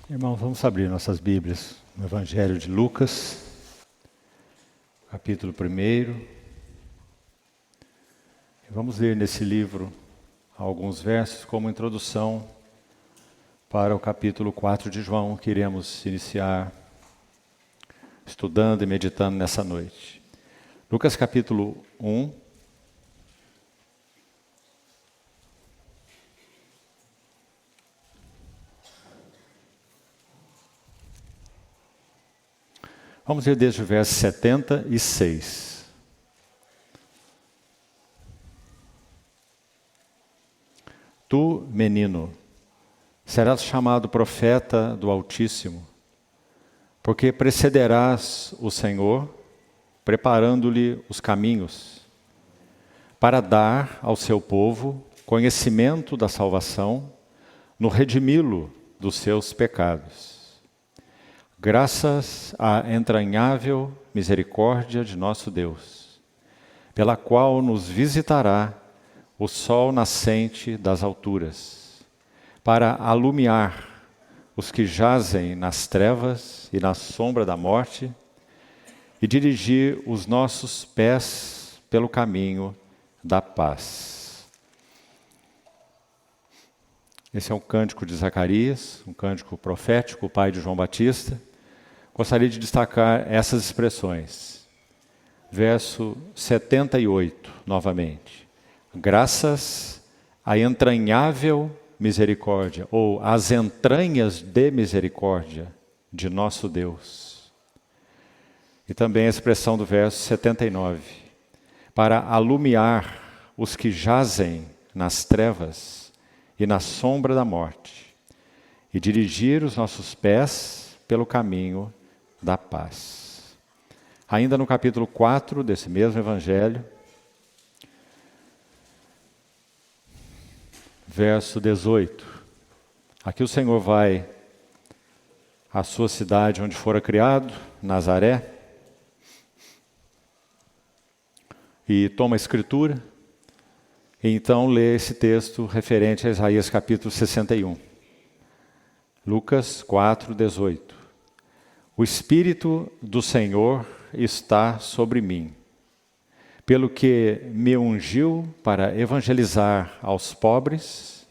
Irmãos, vamos abrir nossas Bíblias no Evangelho de Lucas, capítulo 1. Vamos ler nesse livro alguns versos como introdução para o capítulo 4 de João, que iremos iniciar estudando e meditando nessa noite. Lucas capítulo 1. Vamos ler desde o verso 76. Tu, menino, serás chamado profeta do Altíssimo, porque precederás o Senhor, preparando-lhe os caminhos, para dar ao seu povo conhecimento da salvação, no redimi-lo dos seus pecados. Graças à entranhável misericórdia de nosso Deus, pela qual nos visitará o sol nascente das alturas, para alumiar os que jazem nas trevas e na sombra da morte, e dirigir os nossos pés pelo caminho da paz. Esse é um cântico de Zacarias, um cântico profético, o pai de João Batista. Gostaria de destacar essas expressões. Verso 78, novamente. Graças à entranhável misericórdia, ou às entranhas de misericórdia de nosso Deus. E também a expressão do verso 79. Para alumiar os que jazem nas trevas e na sombra da morte, e dirigir os nossos pés pelo caminho da paz. Ainda no capítulo 4 desse mesmo Evangelho, verso 18. Aqui o Senhor vai à sua cidade onde fora criado, Nazaré, e toma a Escritura, e então lê esse texto referente a Isaías capítulo 61. Lucas 4, 18. O Espírito do Senhor está sobre mim, pelo que me ungiu para evangelizar aos pobres,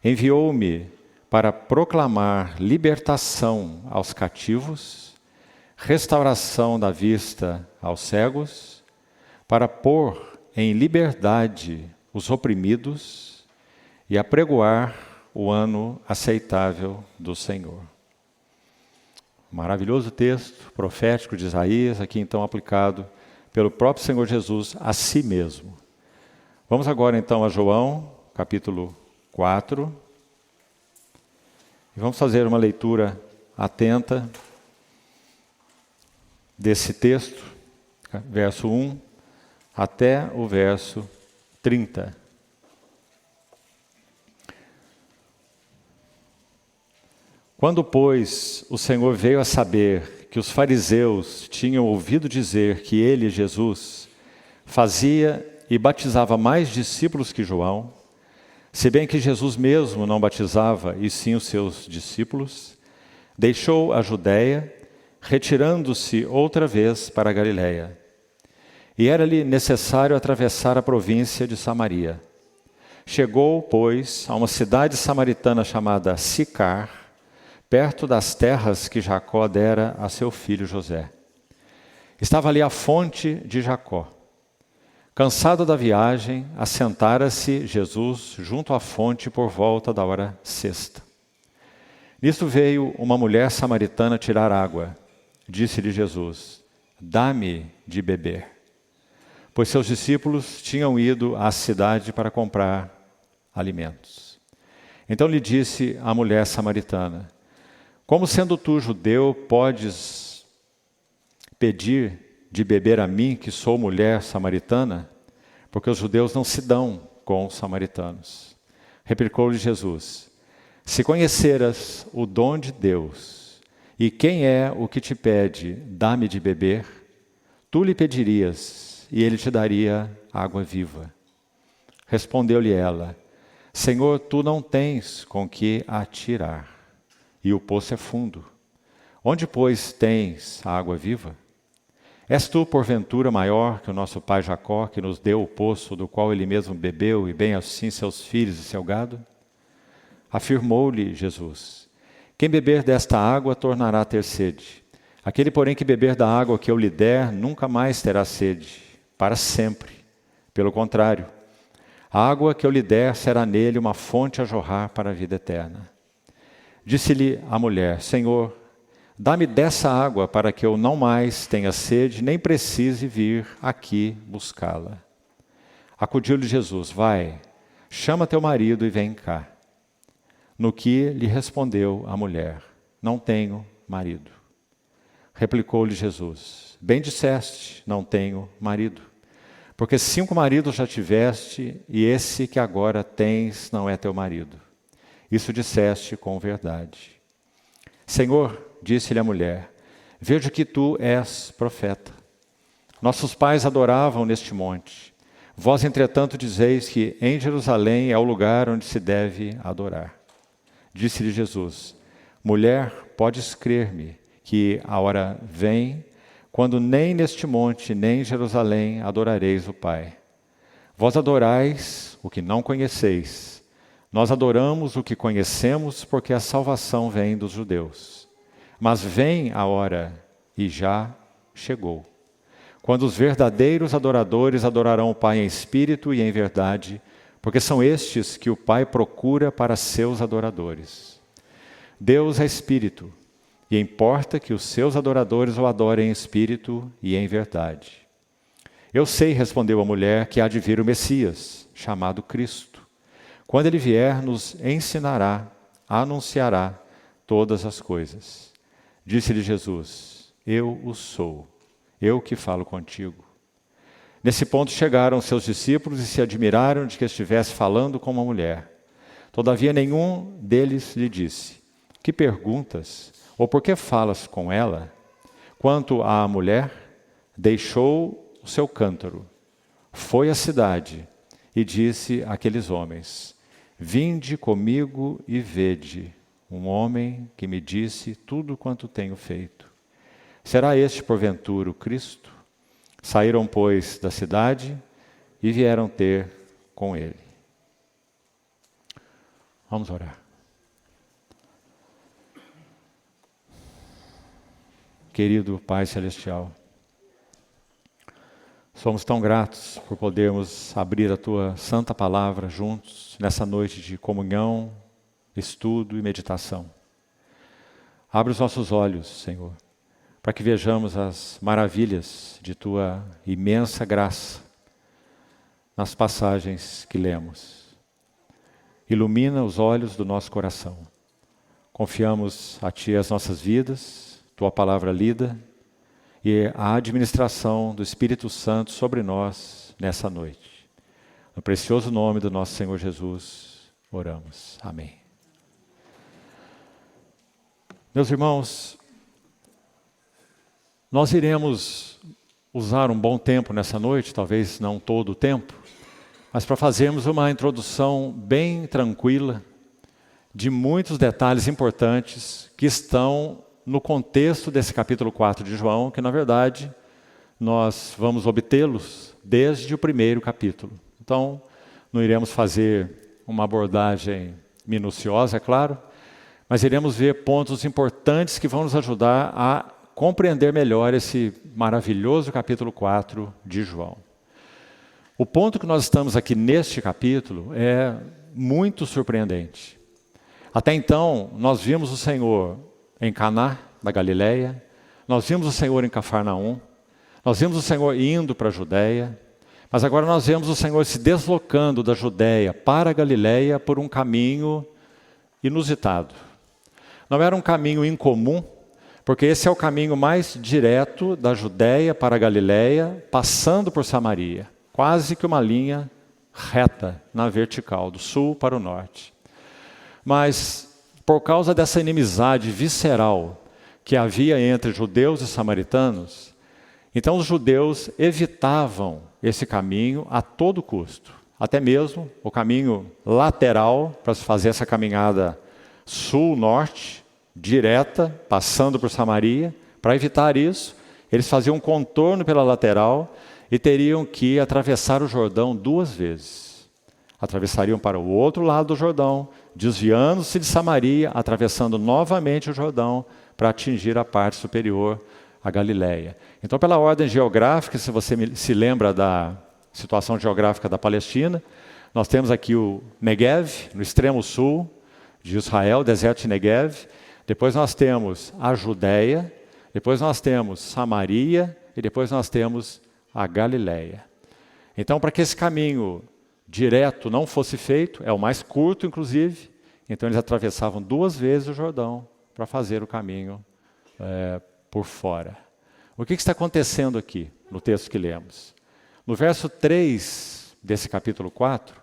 enviou-me para proclamar libertação aos cativos, restauração da vista aos cegos, para pôr em liberdade os oprimidos e apregoar o ano aceitável do Senhor. Maravilhoso texto profético de Isaías, aqui então aplicado pelo próprio Senhor Jesus a si mesmo. Vamos agora então a João, capítulo 4. E vamos fazer uma leitura atenta desse texto, verso 1 até o verso 30. Quando, pois, o Senhor veio a saber que os fariseus tinham ouvido dizer que ele, Jesus, fazia e batizava mais discípulos que João, se bem que Jesus mesmo não batizava, e sim os seus discípulos, deixou a Judéia, retirando-se outra vez para a Galiléia. E era-lhe necessário atravessar a província de Samaria. Chegou, pois, a uma cidade samaritana chamada Sicar, perto das terras que Jacó dera a seu filho José. Estava ali a fonte de Jacó. Cansado da viagem, assentara-se Jesus junto à fonte por volta da hora sexta. Nisto veio uma mulher samaritana tirar água. Disse-lhe Jesus: dá-me de beber. Pois seus discípulos tinham ido à cidade para comprar alimentos. Então lhe disse a mulher samaritana: como sendo tu judeu, podes pedir de beber a mim, que sou mulher samaritana? Porque os judeus não se dão com os samaritanos. Replicou-lhe Jesus: se conheceras o dom de Deus, e quem é o que te pede, dá-me de beber, tu lhe pedirias, e ele te daria água viva. Respondeu-lhe ela: Senhor, tu não tens com que atirar, e o poço é fundo. Onde, pois, tens a água viva? És tu, porventura, maior que o nosso pai Jacó, que nos deu o poço do qual ele mesmo bebeu, e bem assim seus filhos e seu gado? Afirmou-lhe Jesus: quem beber desta água tornará a ter sede. Aquele, porém, que beber da água que eu lhe der, nunca mais terá sede, para sempre. Pelo contrário, a água que eu lhe der será nele uma fonte a jorrar para a vida eterna. Disse-lhe a mulher: Senhor, dá-me dessa água para que eu não mais tenha sede, nem precise vir aqui buscá-la. Acudiu-lhe Jesus: vai, chama teu marido e vem cá. No que lhe respondeu a mulher: não tenho marido. Replicou-lhe Jesus: bem disseste, não tenho marido. Porque 5 maridos já tiveste, e esse que agora tens não é teu marido. Isso disseste com verdade. Senhor, disse-lhe a mulher, vejo que tu és profeta. Nossos pais adoravam neste monte. Vós, entretanto, dizeis que em Jerusalém é o lugar onde se deve adorar. Disse-lhe Jesus: mulher, podes crer-me que a hora vem quando nem neste monte, nem em Jerusalém adorareis o Pai. Vós adorais o que não conheceis. Nós adoramos o que conhecemos, porque a salvação vem dos judeus. Mas vem a hora, e já chegou, quando os verdadeiros adoradores adorarão o Pai em espírito e em verdade, porque são estes que o Pai procura para seus adoradores. Deus é espírito, e importa que os seus adoradores o adorem em espírito e em verdade. Eu sei, respondeu a mulher, que há de vir o Messias, chamado Cristo. Quando ele vier, nos ensinará, anunciará todas as coisas. Disse-lhe Jesus: eu o sou, eu que falo contigo. Nesse ponto chegaram seus discípulos e se admiraram de que estivesse falando com uma mulher. Todavia nenhum deles lhe disse: que perguntas? Ou por que falas com ela? Quanto à mulher, deixou o seu cântaro, foi à cidade e disse àqueles homens: vinde comigo e vede um homem que me disse tudo quanto tenho feito. Será este, porventura, o Cristo? Saíram, pois, da cidade e vieram ter com ele. Vamos orar. Querido Pai Celestial, somos tão gratos por podermos abrir a Tua Santa Palavra juntos, nessa noite de comunhão, estudo e meditação. Abre os nossos olhos, Senhor, para que vejamos as maravilhas de Tua imensa graça nas passagens que lemos. Ilumina os olhos do nosso coração. Confiamos a Ti as nossas vidas, Tua palavra lida e a administração do Espírito Santo sobre nós nessa noite. No precioso nome do nosso Senhor Jesus, oramos. Amém. Meus irmãos, nós iremos usar um bom tempo nessa noite, talvez não todo o tempo, mas para fazermos uma introdução bem tranquila de muitos detalhes importantes que estão no contexto desse capítulo 4 de João, que na verdade nós vamos obtê-los desde o primeiro capítulo. Então, não iremos fazer uma abordagem minuciosa, é claro, mas iremos ver pontos importantes que vão nos ajudar a compreender melhor esse maravilhoso capítulo 4 de João. O ponto que nós estamos aqui neste capítulo é muito surpreendente. Até então, nós vimos o Senhor em Caná da Galileia, nós vimos o Senhor em Cafarnaum, nós vimos o Senhor indo para a Judéia, mas agora nós vemos o Senhor se deslocando da Judéia para a Galileia por um caminho inusitado. Não era um caminho incomum, porque esse é o caminho mais direto da Judéia para a Galileia, passando por Samaria, quase que uma linha reta na vertical, do sul para o norte. Mas por causa dessa inimizade visceral que havia entre judeus e samaritanos, então os judeus evitavam esse caminho a todo custo. Até mesmo o caminho lateral para se fazer essa caminhada sul-norte, direta, passando por Samaria. Para evitar isso, eles faziam um contorno pela lateral e teriam que atravessar o Jordão 2 vezes. Atravessariam para o outro lado do Jordão, desviando-se de Samaria, atravessando novamente o Jordão para atingir a parte superior, a Galileia. Então, pela ordem geográfica, se você se lembra da situação geográfica da Palestina, nós temos aqui o Negev, no extremo sul de Israel, deserto de Negev. Depois nós temos a Judéia, depois nós temos Samaria e depois nós temos a Galileia. Então, para que esse caminho direto não fosse feito, é o mais curto, inclusive, então eles atravessavam 2 vezes o Jordão para fazer o caminho por fora. O que está acontecendo aqui no texto que lemos? No verso 3 desse capítulo 4,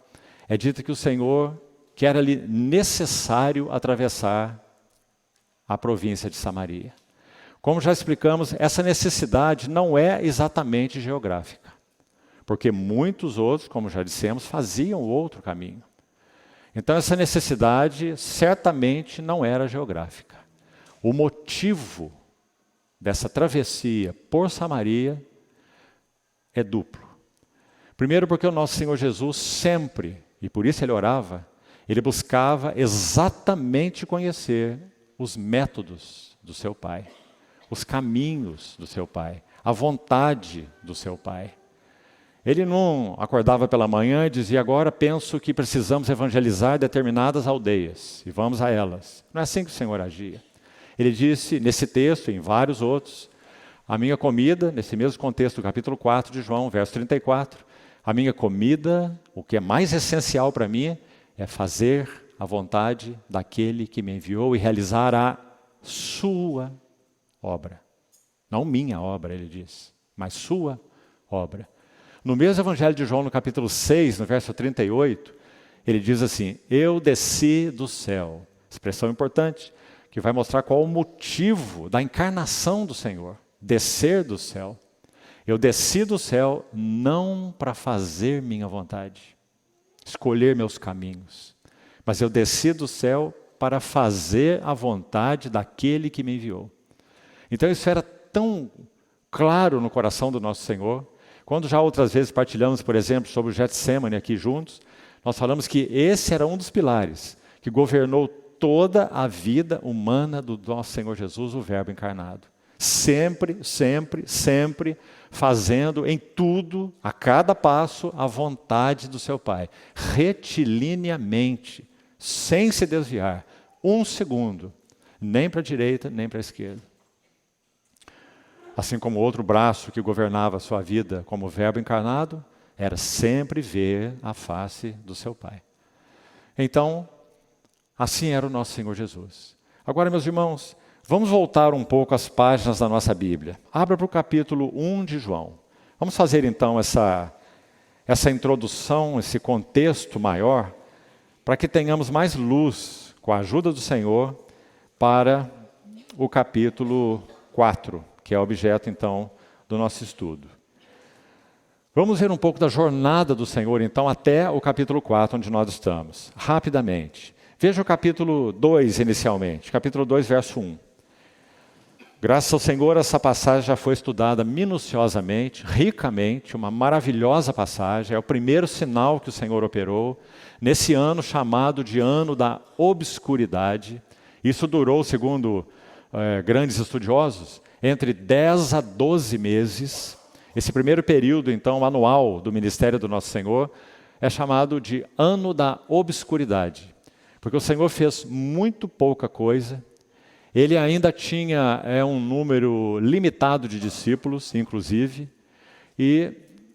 é dito que o Senhor, que era ali necessário atravessar a província de Samaria. Como já explicamos, essa necessidade não é exatamente geográfica, porque muitos outros, como já dissemos, faziam outro caminho. Então essa necessidade certamente não era geográfica. O motivo dessa travessia por Samaria é duplo. Primeiro, porque o nosso Senhor Jesus sempre, e por isso ele orava, ele buscava exatamente conhecer os métodos do seu Pai, os caminhos do seu Pai, a vontade do seu Pai. Ele não acordava pela manhã e dizia: agora penso que precisamos evangelizar determinadas aldeias, e vamos a elas. Não é assim que o Senhor agia. Ele disse, nesse texto e em vários outros, a minha comida, nesse mesmo contexto do capítulo 4 de João, verso 34, a minha comida, o que é mais essencial para mim, é fazer a vontade daquele que me enviou e realizar a sua obra. Não minha obra, ele diz, mas sua obra. No mesmo Evangelho de João, no capítulo 6, no verso 38, ele diz assim: eu desci do céu. Expressão importante, que vai mostrar qual o motivo da encarnação do Senhor. Descer do céu. Eu desci do céu não para fazer minha vontade, escolher meus caminhos, mas eu desci do céu para fazer a vontade daquele que me enviou. Então isso era tão claro no coração do nosso Senhor. Quando já outras vezes partilhamos, por exemplo, sobre o Getsemane aqui juntos, nós falamos que esse era um dos pilares que governou toda a vida humana do nosso Senhor Jesus, o Verbo encarnado. Sempre, sempre, sempre fazendo em tudo, a cada passo, a vontade do seu Pai. Retilineamente, sem se desviar, 1 segundo, nem para a direita, nem para a esquerda. Assim como o outro braço que governava a sua vida como Verbo encarnado, era sempre ver a face do seu Pai. Então, assim era o nosso Senhor Jesus. Agora, meus irmãos, vamos voltar um pouco às páginas da nossa Bíblia. Abra para o capítulo 1 de João. Vamos fazer então essa introdução, esse contexto maior, para que tenhamos mais luz, com a ajuda do Senhor, para o capítulo 4, que é objeto então do nosso estudo. Vamos ver um pouco da jornada do Senhor então até o capítulo 4, onde nós estamos, rapidamente. Veja o capítulo 2 inicialmente, capítulo 2, verso 1. Graças ao Senhor, essa passagem já foi estudada minuciosamente, ricamente, uma maravilhosa passagem. É o primeiro sinal que o Senhor operou nesse ano chamado de ano da obscuridade. Isso durou, segundo grandes estudiosos, entre 10 a 12 meses. Esse primeiro período, então, anual do ministério do nosso Senhor é chamado de ano da obscuridade, porque o Senhor fez muito pouca coisa. Ele ainda tinha um número limitado de discípulos, inclusive, e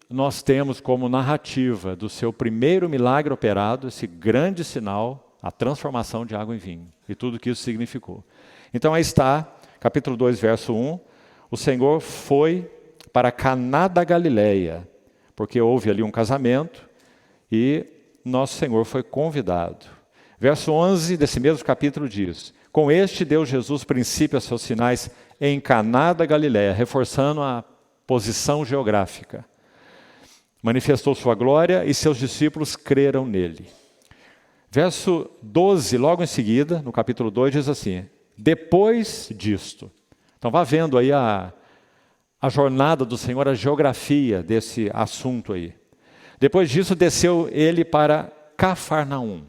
nós temos como narrativa do seu primeiro milagre operado, esse grande sinal, a transformação de água em vinho, e tudo que isso significou. Então aí está, capítulo 2, verso 1, o Senhor foi para Caná da Galileia, porque houve ali um casamento, e nosso Senhor foi convidado. Verso 11 desse mesmo capítulo diz: com este deu Jesus princípio a seus sinais em Caná da Galileia, reforçando a posição geográfica. Manifestou sua glória e seus discípulos creram nele. Verso 12, logo em seguida, no capítulo 2, diz assim: Depois disto. Então vá vendo aí a jornada do Senhor, a geografia desse assunto aí. Depois disso, desceu ele para Cafarnaum.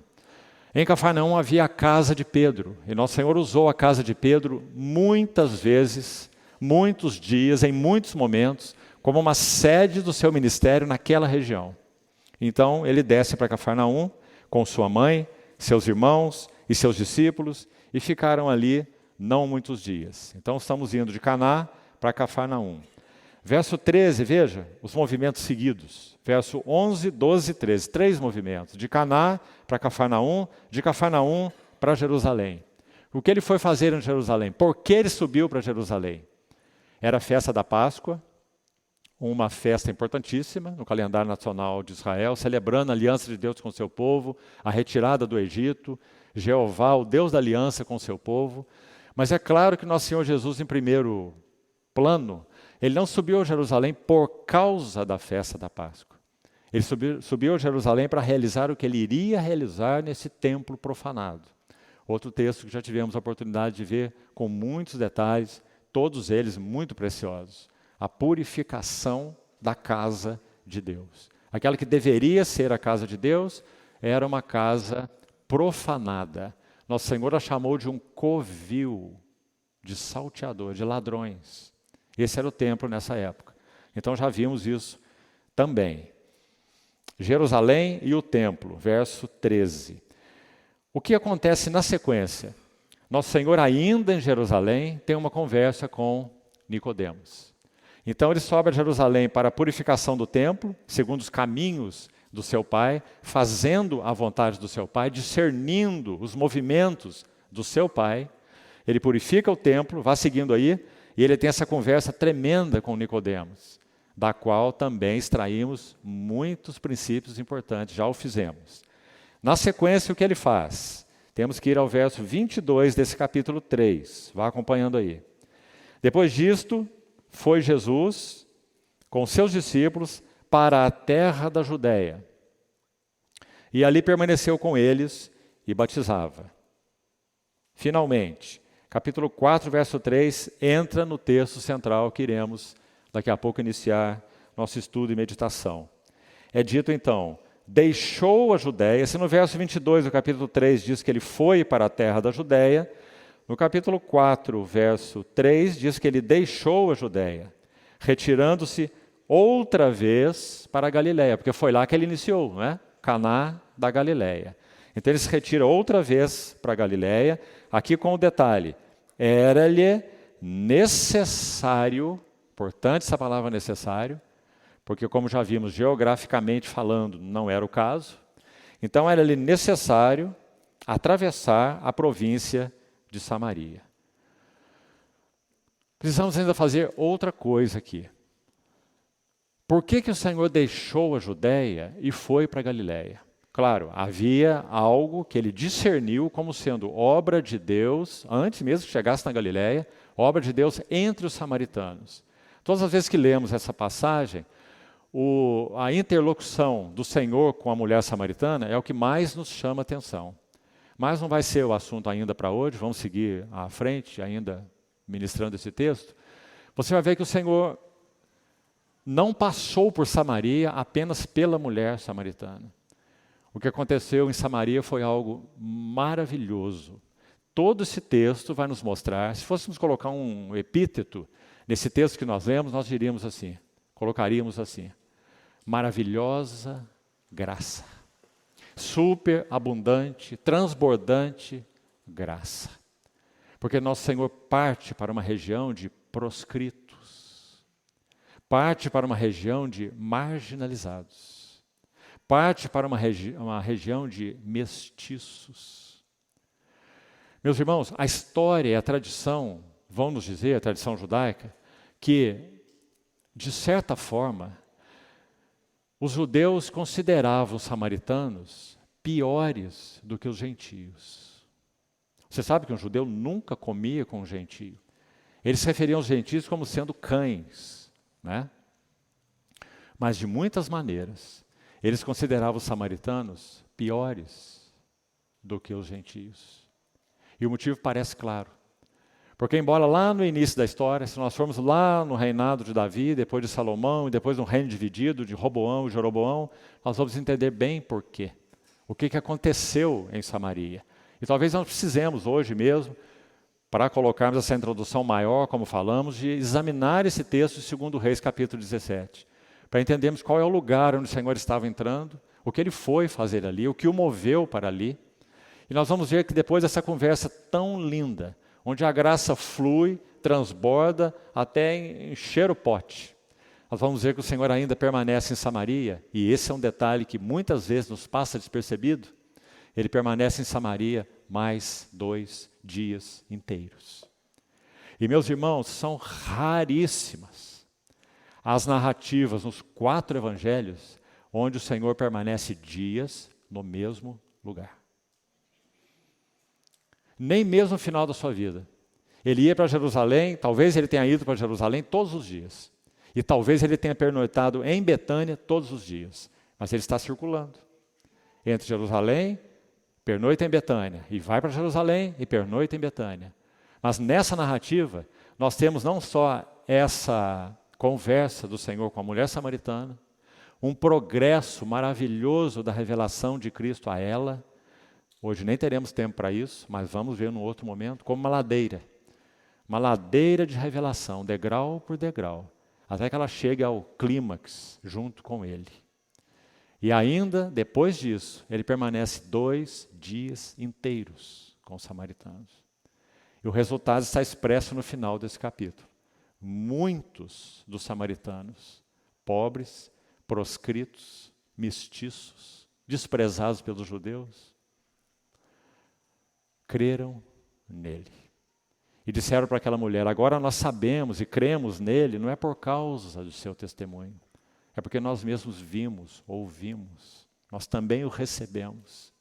Em Cafarnaum havia a casa de Pedro. E nosso Senhor usou a casa de Pedro muitas vezes, muitos dias, em muitos momentos, como uma sede do seu ministério naquela região. Então, ele desce para Cafarnaum com sua mãe, seus irmãos e seus discípulos, e ficaram ali não muitos dias. Então, estamos indo de Caná para Cafarnaum. Verso 13, veja os movimentos seguidos. Verso 11, 12 e 13. 3 movimentos. De Caná para Cafarnaum, de Cafarnaum para Jerusalém. O que ele foi fazer em Jerusalém? Por que ele subiu para Jerusalém? Era a festa da Páscoa, uma festa importantíssima no calendário nacional de Israel, celebrando a aliança de Deus com o seu povo, a retirada do Egito, Jeová, o Deus da aliança com o seu povo. Mas é claro que nosso Senhor Jesus, em primeiro plano, ele não subiu a Jerusalém por causa da festa da Páscoa. Ele subiu a Jerusalém para realizar o que ele iria realizar nesse templo profanado. Outro texto que já tivemos a oportunidade de ver com muitos detalhes, todos eles muito preciosos. A purificação da casa de Deus. Aquela que deveria ser a casa de Deus, era uma casa profanada. Nosso Senhor a chamou de um covil, de salteador, de ladrões. Esse era o templo nessa época. Então já vimos isso também. Jerusalém e o templo, verso 13. O que acontece na sequência? Nosso Senhor, ainda em Jerusalém, tem uma conversa com Nicodemos. Então ele sobe a Jerusalém para a purificação do templo, segundo os caminhos do seu Pai, fazendo a vontade do seu Pai, discernindo os movimentos do seu Pai. Ele purifica o templo, vá seguindo aí, e ele tem essa conversa tremenda com Nicodemos, da qual também extraímos muitos princípios importantes, já o fizemos. Na sequência, o que ele faz? Temos que ir ao verso 22 desse capítulo 3, vá acompanhando aí. Depois disto, foi Jesus, com seus discípulos, para a terra da Judéia, e ali permaneceu com eles e batizava. Finalmente, capítulo 4, verso 3, entra no texto central que iremos daqui a pouco iniciar nosso estudo e meditação. É dito então, deixou a Judéia. Se no verso 22 do capítulo 3 diz que ele foi para a terra da Judéia, no capítulo 4, verso 3 diz que ele deixou a Judéia, retirando-se outra vez para a Galiléia, porque foi lá que ele iniciou, não é? Caná da Galiléia. Então ele se retira outra vez para a Galiléia, aqui com o detalhe, era-lhe necessário, importante essa palavra necessário, porque como já vimos geograficamente falando, não era o caso, então era-lhe necessário atravessar a província de Samaria. Precisamos ainda fazer outra coisa aqui. Por que o Senhor deixou a Judéia e foi para a Galiléia? Claro, havia algo que ele discerniu como sendo obra de Deus, antes mesmo que chegasse na Galiléia, obra de Deus entre os samaritanos. Todas as vezes que lemos essa passagem, a interlocução do Senhor com a mulher samaritana é o que mais nos chama a atenção. Mas não vai ser o assunto ainda para hoje, vamos seguir à frente, ainda ministrando esse texto. Você vai ver que o Senhor não passou por Samaria apenas pela mulher samaritana. O que aconteceu em Samaria foi algo maravilhoso. Todo esse texto vai nos mostrar, se fôssemos colocar um epíteto nesse texto que nós lemos, nós diríamos assim, colocaríamos assim, maravilhosa graça, superabundante, transbordante graça. Porque nosso Senhor parte para uma região de proscritos, parte para uma região de marginalizados, parte para uma região de mestiços. Meus irmãos, a história e a tradição vão nos dizer, a tradição judaica, que, de certa forma, os judeus consideravam os samaritanos piores do que os gentios. Você sabe que um judeu nunca comia com um gentio. Eles se referiam aos gentios como sendo cães, né? Mas de muitas maneiras, eles consideravam os samaritanos piores do que os gentios. E o motivo parece claro. Porque embora lá no início da história, se nós formos lá no reinado de Davi, depois de Salomão, e depois no reino dividido de Roboão e Jeroboão, nós vamos entender bem por quê. O que aconteceu em Samaria. E talvez nós precisemos hoje mesmo, para colocarmos essa introdução maior, como falamos, de examinar esse texto de 2 Reis, capítulo 17, para entendermos qual é o lugar onde o Senhor estava entrando, o que ele foi fazer ali, o que o moveu para ali. E nós vamos ver que depois dessa conversa tão linda, onde a graça flui, transborda, até encher o pote, nós vamos ver que o Senhor ainda permanece em Samaria, e esse é um detalhe que muitas vezes nos passa despercebido. Ele permanece em Samaria mais 2 dias inteiros. E meus irmãos, são raríssimas as narrativas nos 4 evangelhos onde o Senhor permanece dias no mesmo lugar. Nem mesmo no final da sua vida. Ele ia para Jerusalém, talvez ele tenha ido para Jerusalém todos os dias. E talvez ele tenha pernoitado em Betânia todos os dias. Mas ele está circulando entre Jerusalém, pernoita em Betânia, e vai para Jerusalém e pernoita em Betânia. Mas nessa narrativa, nós temos não só essa conversa do Senhor com a mulher samaritana, um progresso maravilhoso da revelação de Cristo a ela. Hoje nem teremos tempo para isso, mas vamos ver num outro momento, como uma ladeira de revelação, degrau por degrau, até que ela chegue ao clímax junto com ele. E ainda, depois disso, ele permanece 2 dias inteiros com os samaritanos. E o resultado está expresso no final desse capítulo. Muitos dos samaritanos, pobres, proscritos, mestiços, desprezados pelos judeus, creram nele. E disseram para aquela mulher: agora nós sabemos e cremos nele, não é por causa do seu testemunho, é porque nós mesmos vimos, ouvimos, nós também o recebemos.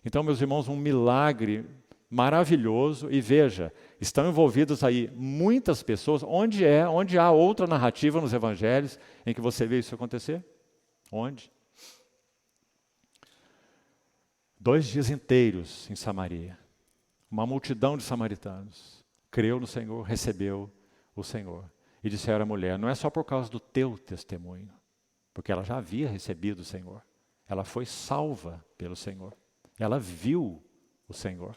Então, meus irmãos, um milagre maravilhoso. E veja, estão envolvidas aí muitas pessoas. Onde há outra narrativa nos evangelhos em que você vê isso acontecer? Onde? 2 dias inteiros em Samaria. Uma multidão de samaritanos creu no Senhor, recebeu o Senhor. E disseram à mulher: não é só por causa do teu testemunho, porque ela já havia recebido o Senhor. Ela foi salva pelo Senhor. Ela viu o Senhor.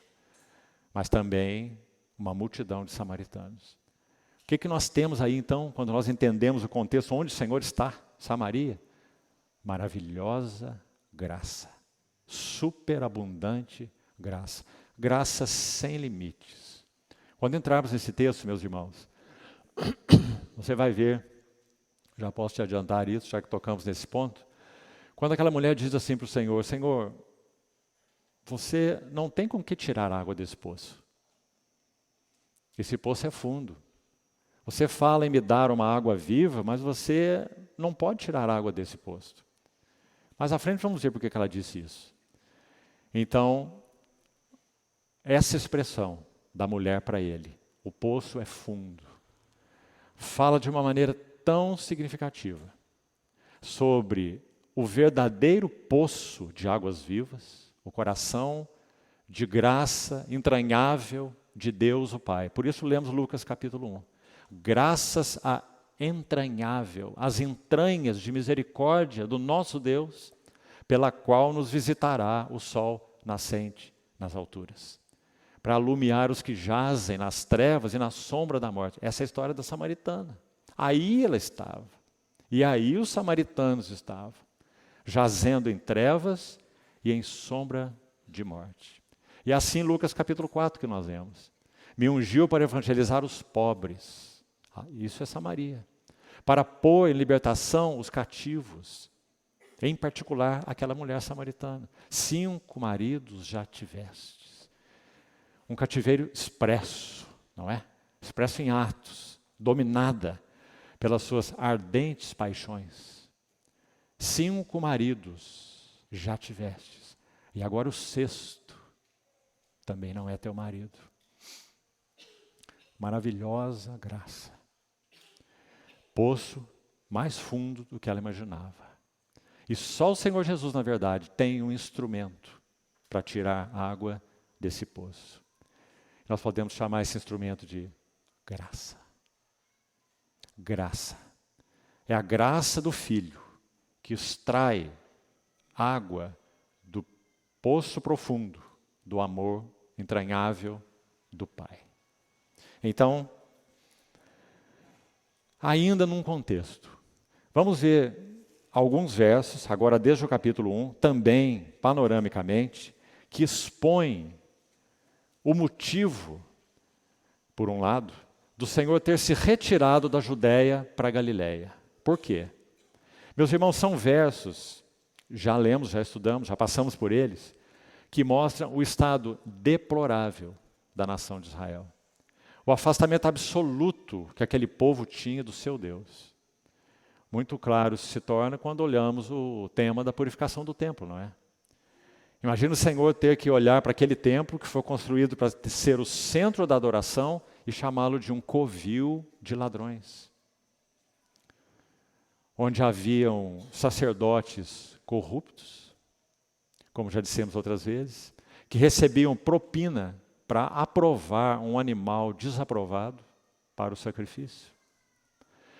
Mas também uma multidão de samaritanos. O que nós temos aí então, quando nós entendemos o contexto onde o Senhor está? Samaria. Maravilhosa graça. Superabundante graça. Graça sem limites. Quando entrarmos nesse texto, meus irmãos, você vai ver, já posso te adiantar isso, já que tocamos nesse ponto, quando aquela mulher diz assim para o Senhor: Senhor, você não tem com que tirar água desse poço. Esse poço é fundo. Você fala em me dar uma água viva, mas você não pode tirar água desse poço. Mas à frente vamos ver por que ela disse isso. Então, essa expressão da mulher para ele, o poço é fundo, fala de uma maneira tão significativa sobre o verdadeiro poço de águas vivas, o coração de graça entranhável de Deus o Pai. Por isso lemos Lucas capítulo 1. Graças à entranhável, às entranhas de misericórdia do nosso Deus, pela qual nos visitará o sol nascente nas alturas, para alumiar os que jazem nas trevas e na sombra da morte. Essa é a história da samaritana. Aí ela estava. E aí os samaritanos estavam, jazendo em trevas e em sombra de morte. E assim Lucas capítulo 4 que nós vemos. Me ungiu para evangelizar os pobres. Isso é Samaria. Para pôr em libertação os cativos. Em particular, aquela mulher samaritana. 5 maridos já tivestes. Um cativeiro expresso, não é? Expresso em atos, dominada pelas suas ardentes paixões. 5 maridos já tivestes. E agora o 6º também não é teu marido. Maravilhosa graça. Poço mais fundo do que ela imaginava. E só o Senhor Jesus, na verdade, tem um instrumento para tirar água desse poço. Nós podemos chamar esse instrumento de graça. Graça. É a graça do Filho que extrai água do poço profundo do amor entranhável do Pai. Então, ainda num contexto, vamos ver alguns versos, agora desde o capítulo 1, também panoramicamente, que expõem o motivo, por um lado, do Senhor ter se retirado da Judéia para a Galiléia. Por quê? Meus irmãos, são versos, já lemos, já estudamos, já passamos por eles, que mostram o estado deplorável da nação de Israel. O afastamento absoluto que aquele povo tinha do seu Deus. Muito claro se torna quando olhamos o tema da purificação do templo, não é? Imagina o Senhor ter que olhar para aquele templo que foi construído para ser o centro da adoração e chamá-lo de um covil de ladrões. Onde haviam sacerdotes corruptos, como já dissemos outras vezes, que recebiam propina para aprovar um animal desaprovado para o sacrifício.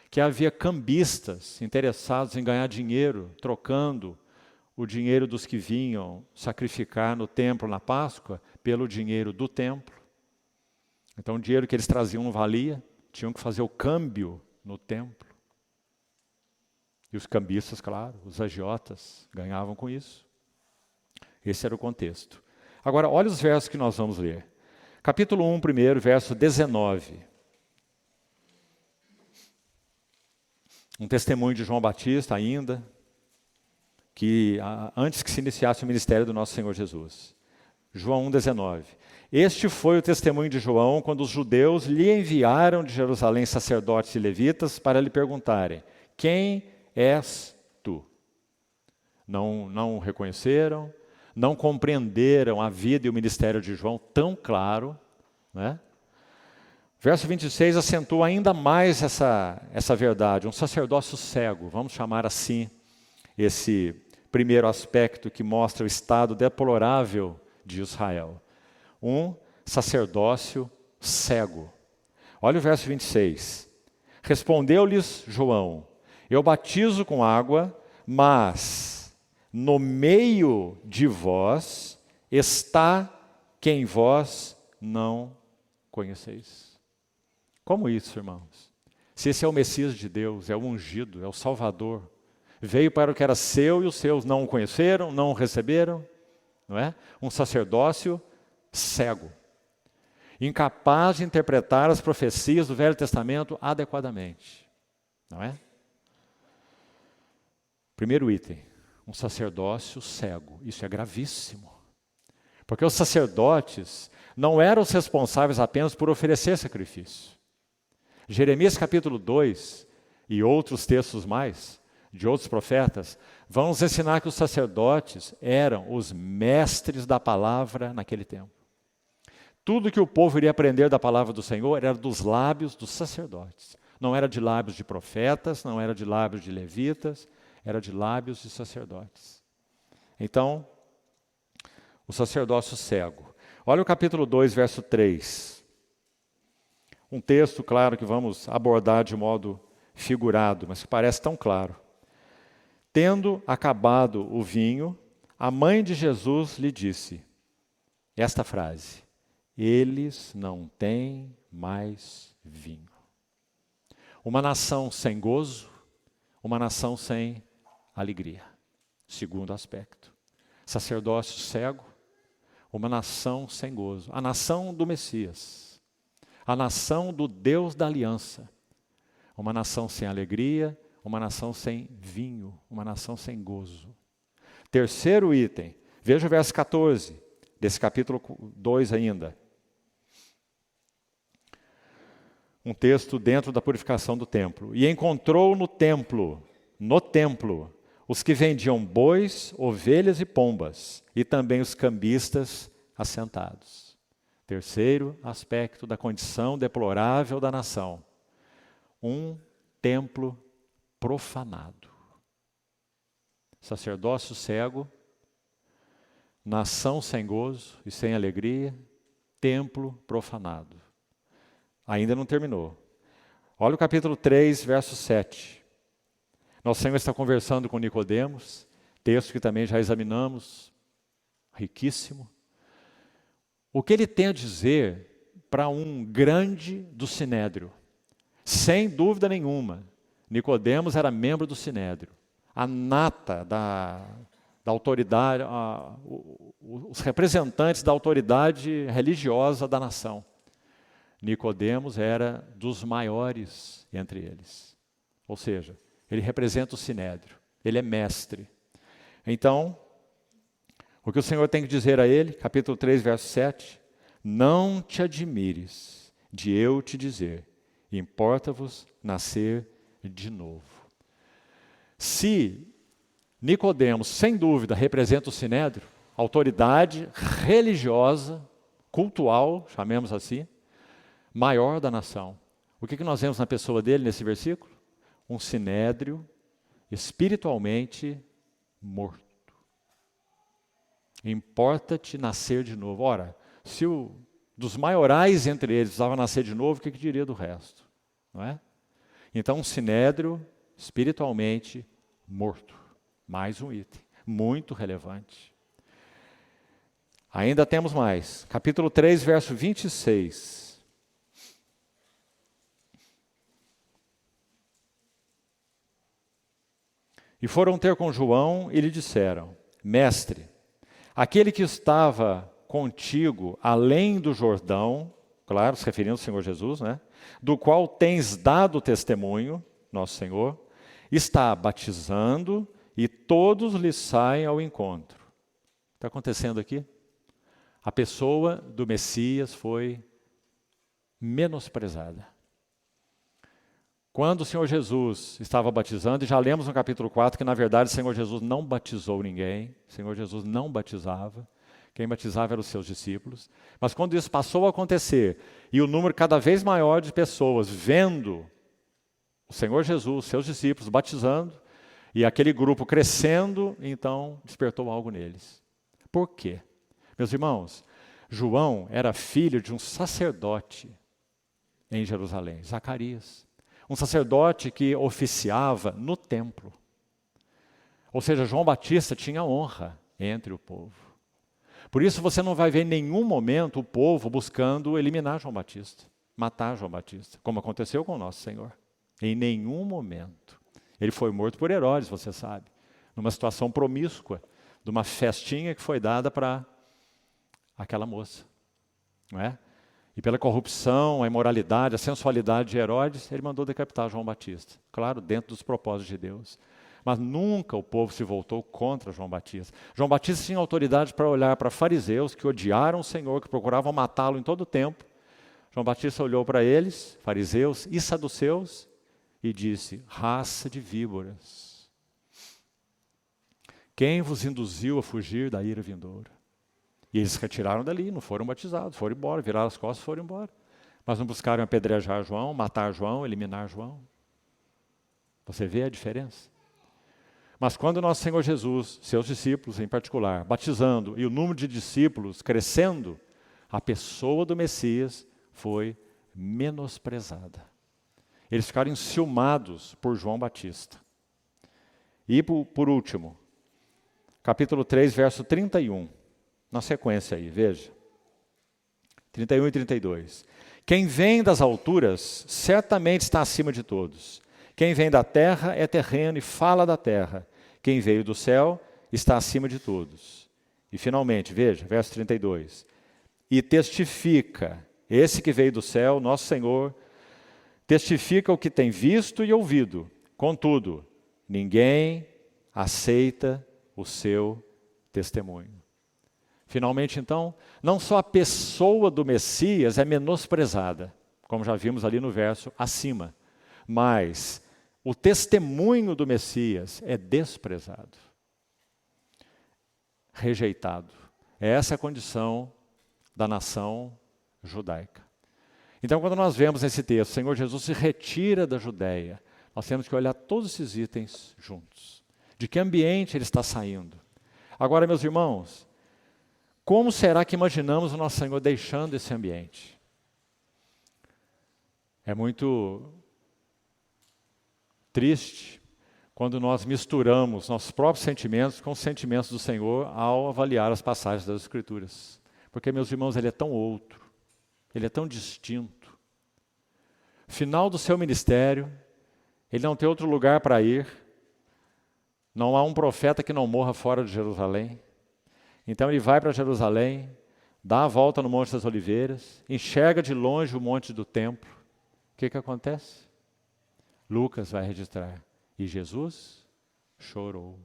Que havia cambistas interessados em ganhar dinheiro, trocando o dinheiro dos que vinham sacrificar no templo na Páscoa pelo dinheiro do templo. Então o dinheiro que eles traziam não valia, tinham que fazer o câmbio no templo. E os cambistas, claro, os agiotas, ganhavam com isso. Esse era o contexto. Agora, olha os versos que nós vamos ler. Capítulo 1, primeiro, verso 19. Um testemunho de João Batista ainda, que antes que se iniciasse o ministério do nosso Senhor Jesus. João 1,19. Este foi o testemunho de João quando os judeus lhe enviaram de Jerusalém sacerdotes e levitas para lhe perguntarem: quem és tu? Não o reconheceram, não compreenderam a vida e o ministério de João tão claro, né? Verso 26 acentua ainda mais essa verdade, um sacerdócio cego, vamos chamar assim, esse primeiro aspecto que mostra o estado deplorável de Israel. Um sacerdócio cego. Olha o verso 26. Respondeu-lhes João: eu batizo com água, mas no meio de vós está quem vós não conheceis. Como isso, irmãos? Se esse é o Messias de Deus, é o ungido, é o Salvador, veio para o que era seu e os seus não o conheceram, não o receberam, não é? Um sacerdócio cego, incapaz de interpretar as profecias do Velho Testamento adequadamente, não é? Primeiro item, um sacerdócio cego. Isso é gravíssimo. Porque os sacerdotes não eram os responsáveis apenas por oferecer sacrifício. Jeremias capítulo 2 e outros textos mais, de outros profetas, vão nos ensinar que os sacerdotes eram os mestres da palavra naquele tempo. Tudo que o povo iria aprender da palavra do Senhor era dos lábios dos sacerdotes. Não era de lábios de profetas, não era de lábios de levitas, era de lábios de sacerdotes. Então, o sacerdócio cego. Olha o capítulo 2, verso 3. Um texto, claro, que vamos abordar de modo figurado, mas que parece tão claro. Tendo acabado o vinho, a mãe de Jesus lhe disse esta frase: eles não têm mais vinho. Uma nação sem gozo, uma nação sem alegria. Segundo aspecto. Sacerdócio cego, uma nação sem gozo. A nação do Messias. A nação do Deus da aliança. Uma nação sem alegria, uma nação sem vinho, uma nação sem gozo. Terceiro item, veja o verso 14, desse capítulo 2 ainda. Um texto dentro da purificação do templo. E encontrou no templo, os que vendiam bois, ovelhas e pombas, e também os cambistas assentados. Terceiro aspecto da condição deplorável da nação. Um templo profanado. Sacerdócio cego, nação sem gozo e sem alegria, templo profanado. Ainda não terminou. Olha o capítulo 3, verso 7. Nosso Senhor está conversando com Nicodemos, texto que também já examinamos, riquíssimo. O que ele tem a dizer para um grande do Sinédrio? Sem dúvida nenhuma, Nicodemos era membro do Sinédrio, a nata da autoridade, os representantes da autoridade religiosa da nação. Nicodemos era dos maiores entre eles. Ou seja, ele representa o Sinédrio, ele é mestre. Então, o que o Senhor tem que dizer a ele, capítulo 3, verso 7, não te admires de eu te dizer, importa-vos nascer de novo. Se Nicodemos, sem dúvida, representa o Sinédrio, autoridade religiosa, cultual, chamemos assim, maior da nação. O que nós vemos na pessoa dele nesse versículo? Um Sinédrio espiritualmente morto. Importa-te nascer de novo. Ora, se dos maiorais entre eles precisava nascer de novo, o que diria do resto? Não é? Então, um Sinédrio espiritualmente morto. Mais um item, muito relevante. Ainda temos mais. Capítulo 3, verso 26. E foram ter com João e lhe disseram, mestre, aquele que estava contigo além do Jordão, claro, se referindo ao Senhor Jesus, né? Do qual tens dado testemunho, nosso Senhor, está batizando e todos lhe saem ao encontro. O que está acontecendo aqui? A pessoa do Messias foi menosprezada. Quando o Senhor Jesus estava batizando, e já lemos no capítulo 4 que na verdade o Senhor Jesus não batizou ninguém, o Senhor Jesus não batizava, quem batizava eram os seus discípulos. Mas quando isso passou a acontecer, e o número cada vez maior de pessoas vendo o Senhor Jesus, seus discípulos, batizando, e aquele grupo crescendo, então despertou algo neles. Por quê? Meus irmãos, João era filho de um sacerdote em Jerusalém, Zacarias. Um sacerdote que oficiava no templo. Ou seja, João Batista tinha honra entre o povo. Por isso você não vai ver em nenhum momento o povo buscando eliminar João Batista, matar João Batista, como aconteceu com o nosso Senhor. Em nenhum momento. Ele foi morto por Herodes, você sabe, numa situação promíscua, de uma festinha que foi dada para aquela moça, não é? E pela corrupção, a imoralidade, a sensualidade de Herodes, ele mandou decapitar João Batista. Claro, dentro dos propósitos de Deus. Mas nunca o povo se voltou contra João Batista. João Batista tinha autoridade para olhar para fariseus que odiaram o Senhor, que procuravam matá-lo em todo o tempo. João Batista olhou para eles, fariseus e saduceus, e disse, raça de víboras, quem vos induziu a fugir da ira vindoura? E eles se retiraram dali, não foram batizados, foram embora, viraram as costas e foram embora. Mas não buscaram apedrejar João, matar João, eliminar João. Você vê a diferença? Mas quando nosso Senhor Jesus, seus discípulos em particular, batizando e o número de discípulos crescendo, a pessoa do Messias foi menosprezada. Eles ficaram enciumados por João Batista. E por último, capítulo 3, verso 31. Na sequência aí, veja. 31 e 32. Quem vem das alturas certamente está acima de todos. Quem vem da terra é terreno e fala da terra. Quem veio do céu está acima de todos. E finalmente, veja, verso 32. E testifica, esse que veio do céu, nosso Senhor, testifica o que tem visto e ouvido. Contudo, ninguém aceita o seu testemunho. Finalmente, então, não só a pessoa do Messias é menosprezada, como já vimos ali no verso acima, mas o testemunho do Messias é desprezado, rejeitado. Essa é a condição da nação judaica. Então, quando nós vemos nesse texto, o Senhor Jesus se retira da Judéia, nós temos que olhar todos esses itens juntos. De que ambiente ele está saindo? Agora, meus irmãos, Como será que imaginamos o nosso Senhor deixando esse ambiente? É muito triste quando nós misturamos nossos próprios sentimentos com os sentimentos do Senhor ao avaliar as passagens das Escrituras. Porque, meus irmãos, Ele é tão outro, Ele é tão distinto. Final do seu ministério, Ele não tem outro lugar para ir, não há um profeta que não morra fora de Jerusalém. Então Ele vai para Jerusalém, dá a volta no Monte das Oliveiras, enxerga de longe o monte do templo. O que acontece? Lucas vai registrar. E Jesus chorou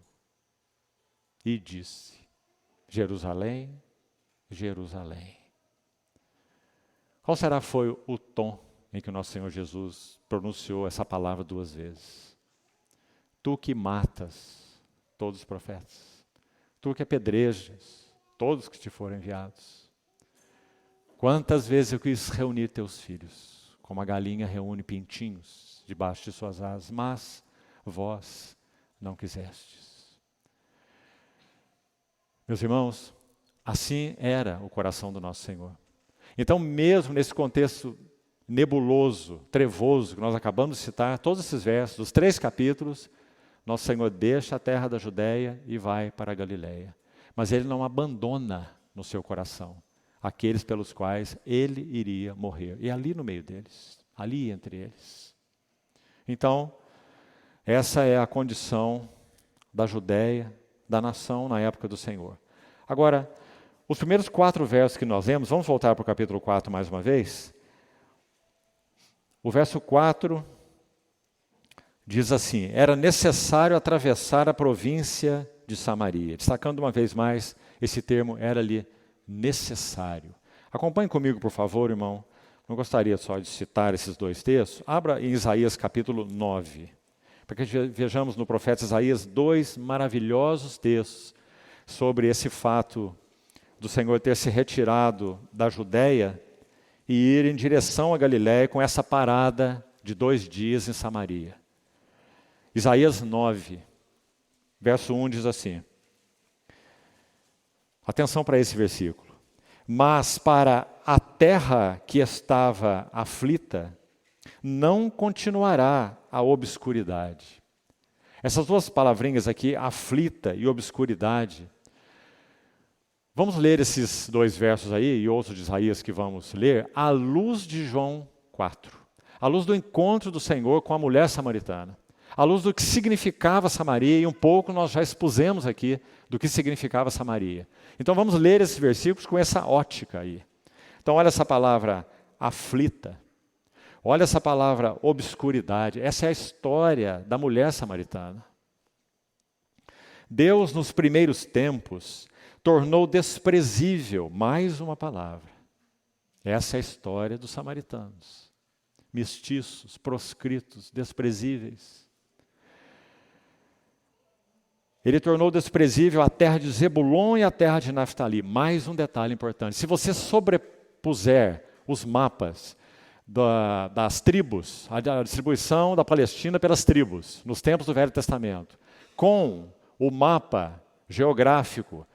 e disse: Jerusalém, Jerusalém. Qual será foi o tom em que o nosso Senhor Jesus pronunciou essa palavra 2 vezes? Tu que matas todos os profetas, tu que apedrejas todos que te foram enviados. Quantas vezes eu quis reunir teus filhos, como a galinha reúne pintinhos debaixo de suas asas, mas vós não quisestes. Meus irmãos, assim era o coração do nosso Senhor. Então, mesmo nesse contexto nebuloso, trevoso, que nós acabamos de citar, todos esses versos, os 3 capítulos, nosso Senhor deixa a terra da Judéia e vai para a Galileia. Mas Ele não abandona no seu coração aqueles pelos quais Ele iria morrer. E ali no meio deles, ali entre eles. Então, essa é a condição da Judéia, da nação na época do Senhor. Agora, os primeiros 4 versos que nós lemos, vamos voltar para o capítulo 4 mais uma vez. O verso 4 diz assim: era necessário atravessar a província de Samaria. Destacando uma vez mais, esse termo era ali necessário. Acompanhe comigo, por favor, irmão. Não gostaria só de citar esses 2 textos. Abra em Isaías capítulo 9. Para que vejamos no profeta Isaías 2 maravilhosos textos sobre esse fato do Senhor ter se retirado da Judéia e ir em direção à Galiléia com essa parada de 2 dias em Samaria. Isaías 9, verso 1 diz assim, atenção para esse versículo: mas para a terra que estava aflita, não continuará a obscuridade. Essas 2 palavrinhas aqui, aflita e obscuridade. Vamos ler esses 2 versos aí e outros de Isaías que vamos ler à luz de João 4. À luz do encontro do Senhor com a mulher samaritana. À luz do que significava Samaria, e um pouco nós já expusemos aqui do que significava Samaria. Então vamos ler esses versículos com essa ótica aí. Então olha essa palavra aflita. Olha essa palavra obscuridade. Essa é a história da mulher samaritana. Deus, nos primeiros tempos, tornou desprezível, mais uma palavra. Essa é a história dos samaritanos. Mestiços, proscritos, desprezíveis. Ele tornou desprezível a terra de Zebulon e a terra de Naftali. Mais um detalhe importante. Se você sobrepuser os mapas das tribos, a distribuição da Palestina pelas tribos, nos tempos do Velho Testamento, com o mapa geográfico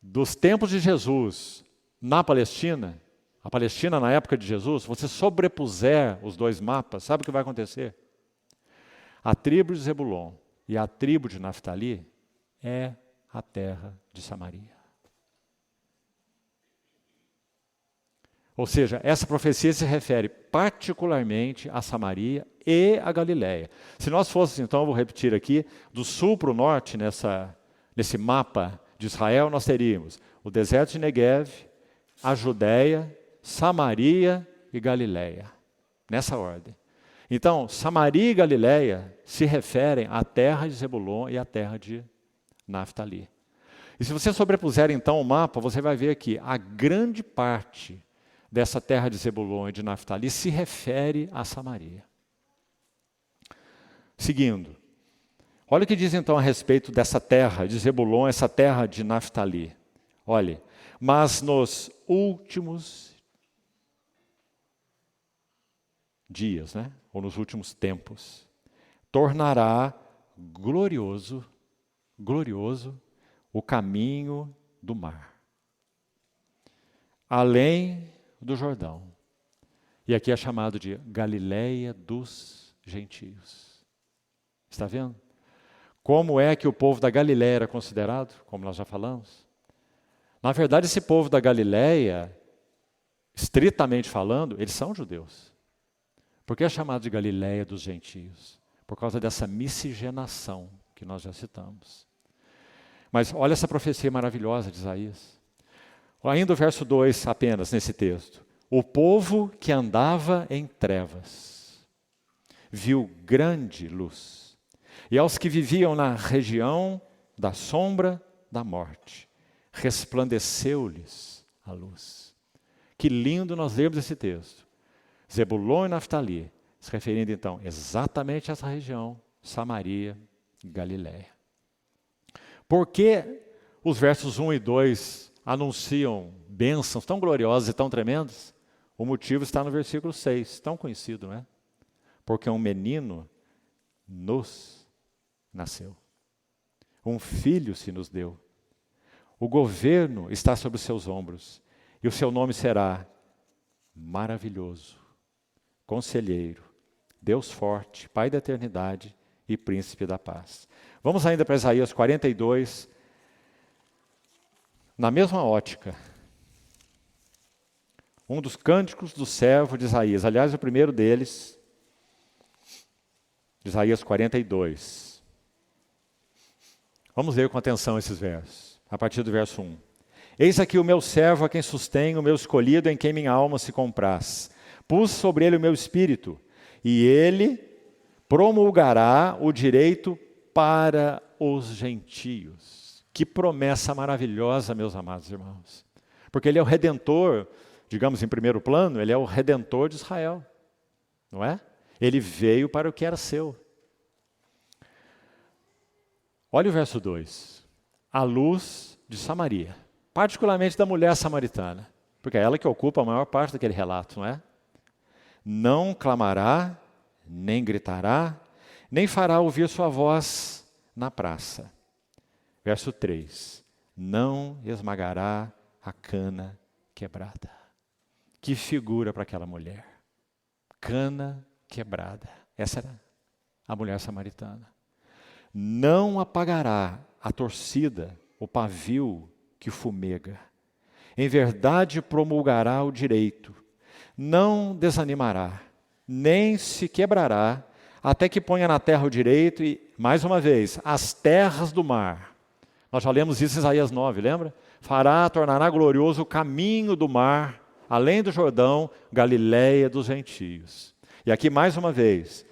dos tempos de Jesus na Palestina, a Palestina na época de Jesus, você sobrepuser os 2 mapas, sabe o que vai acontecer? A tribo de Zebulon e a tribo de Naftali é a terra de Samaria. Ou seja, essa profecia se refere particularmente a Samaria e a Galiléia. Se nós fôssemos, então, eu vou repetir aqui, do sul para o norte, nesse mapa de Israel, nós teríamos o deserto de Negev, a Judéia, Samaria e Galiléia. Nessa ordem. Então, Samaria e Galiléia se referem à terra de Zebulon e à terra de Naftali. E se você sobrepuser, então, o mapa, você vai ver que a grande parte dessa terra de Zebulon e de Naftali se refere a Samaria. Seguindo, olha o que diz então a respeito dessa terra de Zebulon, essa terra de Naftali. Olhe, mas nos últimos dias, ou nos últimos tempos, tornará glorioso o caminho do mar. além do Jordão. E aqui é chamado de Galileia dos gentios. Está vendo? Como é que o povo da Galileia era considerado, como nós já falamos? Na verdade, esse povo da Galileia, estritamente falando, eles são judeus. Por que é chamado de Galileia dos gentios? Por causa dessa miscigenação que nós já citamos. Mas olha essa profecia maravilhosa de Isaías. Ainda o verso 2 apenas nesse texto. O povo que andava em trevas viu grande luz. E aos que viviam na região da sombra da morte, resplandeceu-lhes a luz. Que lindo nós lemos esse texto. Zebulon e Naftali, se referindo então exatamente a essa região, Samaria e Galiléia. Por que os versos 1 e 2 anunciam bênçãos tão gloriosas e tão tremendas? O motivo está no versículo 6, tão conhecido, não é? Porque um menino nos nasceu. Um filho se nos deu. O governo está sobre os seus ombros. E o seu nome será Maravilhoso, Conselheiro, Deus Forte, Pai da Eternidade e Príncipe da Paz. Vamos ainda para Isaías 42, na mesma ótica. Um dos cânticos do servo de Isaías, aliás, o primeiro deles, Isaías 42. Vamos ler com atenção esses versos, a partir do verso 1. Eis aqui o meu servo a quem sustenho, o meu escolhido em quem minha alma se compraz. Pus sobre ele o meu espírito, e ele promulgará o direito para os gentios. Que promessa maravilhosa, meus amados irmãos. Porque ele é o redentor, digamos em primeiro plano, ele é o redentor de Israel. Não é? Ele veio para o que era seu. Olha o verso 2. A luz de Samaria. Particularmente da mulher samaritana. Porque é ela que ocupa a maior parte daquele relato, não é? Não clamará, nem gritará, nem fará ouvir sua voz na praça. Verso 3. Não esmagará a cana quebrada. Que figura para aquela mulher. Cana quebrada. Essa era a mulher samaritana. Não apagará a torcida, o pavio que fumega. Em verdade promulgará o direito. Não desanimará, nem se quebrará, até que ponha na terra o direito e, mais uma vez, as terras do mar. Nós já lemos isso em Isaías 9, lembra? Tornará glorioso o caminho do mar, além do Jordão, Galileia dos gentios. E aqui, mais uma vez,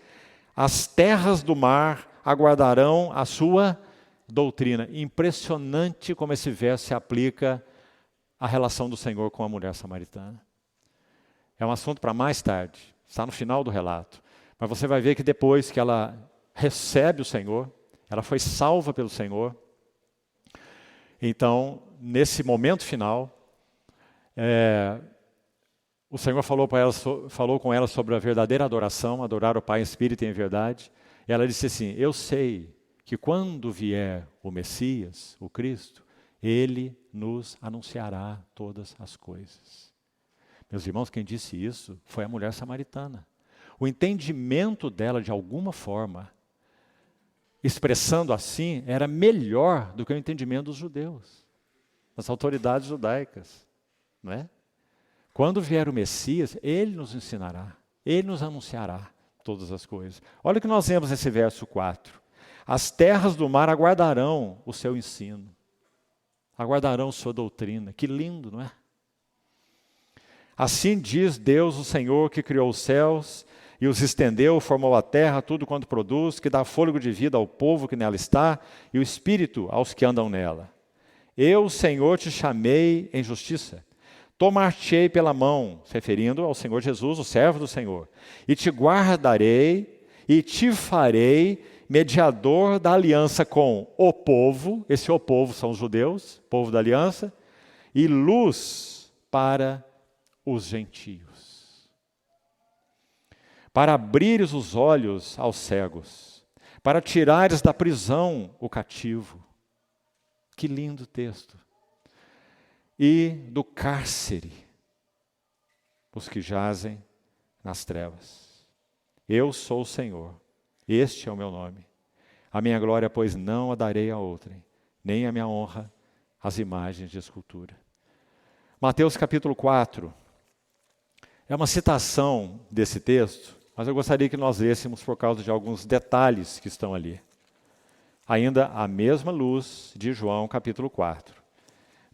as terras do mar aguardarão a sua doutrina. Impressionante como esse verso se aplica à relação do Senhor com a mulher samaritana. É um assunto para mais tarde, está no final do relato. Mas você vai ver que depois que ela recebe o Senhor, ela foi salva pelo Senhor. Então, nesse momento final, o Senhor falou com ela sobre a verdadeira adoração, adorar o Pai em espírito e em verdade. E ela disse assim: eu sei que quando vier o Messias, o Cristo, Ele nos anunciará todas as coisas. Meus irmãos, quem disse isso foi a mulher samaritana. O entendimento dela, de alguma forma, expressando assim, era melhor do que o entendimento dos judeus, das autoridades judaicas, não é? Quando vier o Messias, Ele nos ensinará, Ele nos anunciará todas as coisas. Olha o que nós vemos nesse verso 4. As terras do mar aguardarão o seu ensino, aguardarão sua doutrina. Que lindo, não é? Assim diz Deus, o Senhor, que criou os céus e os estendeu, formou a terra, tudo quanto produz, que dá fôlego de vida ao povo que nela está e o espírito aos que andam nela. Eu, Senhor, te chamei em justiça. Tomar-te-ei pela mão, se referindo ao Senhor Jesus, o servo do Senhor, e te guardarei e te farei mediador da aliança com o povo, esse o povo são os judeus, povo da aliança, e luz para os gentios. Para abrires os olhos aos cegos, para tirares da prisão o cativo. Que lindo texto. E do cárcere os que jazem nas trevas. Eu sou o Senhor, este é o meu nome. A minha glória, pois, não a darei a outrem, nem a minha honra às imagens de escultura. Mateus capítulo 4 é uma citação desse texto, mas eu gostaria que nós lêssemos por causa de alguns detalhes que estão ali. Ainda a mesma luz de João capítulo 4.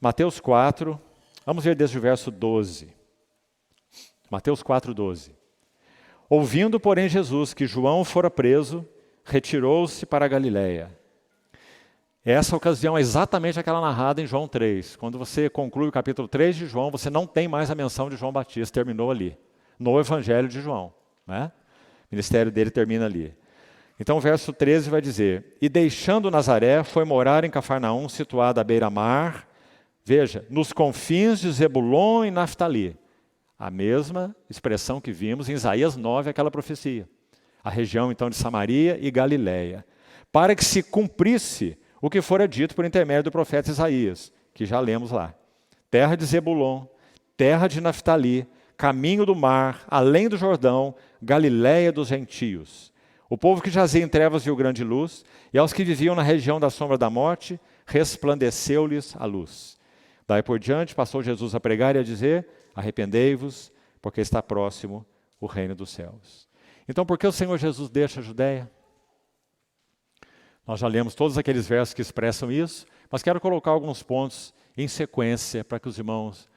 Mateus 4, vamos ver desde o verso 12. Mateus 4, 12. Ouvindo, porém, Jesus que João fora preso, retirou-se para a Galiléia. Essa ocasião é exatamente aquela narrada em João 3. Quando você conclui o capítulo 3 de João, você não tem mais a menção de João Batista, terminou ali, no Evangelho de João. Né? O ministério dele termina ali. Então o verso 13 vai dizer, e deixando Nazaré, foi morar em Cafarnaum, situada à beira-mar, veja, nos confins de Zebulon e Naftali. A mesma expressão que vimos em Isaías 9, aquela profecia. A região então de Samaria e Galiléia. Para que se cumprisse o que fora dito por intermédio do profeta Isaías, que já lemos lá. Terra de Zebulon, terra de Naftali, caminho do mar, além do Jordão, Galiléia dos gentios. O povo que jazia em trevas viu grande luz, e aos que viviam na região da sombra da morte, resplandeceu-lhes a luz. Daí por diante, passou Jesus a pregar e a dizer, arrependei-vos, porque está próximo o reino dos céus. Então, por que o Senhor Jesus deixa a Judéia? Nós já lemos todos aqueles versos que expressam isso, mas quero colocar alguns pontos em sequência para que os irmãos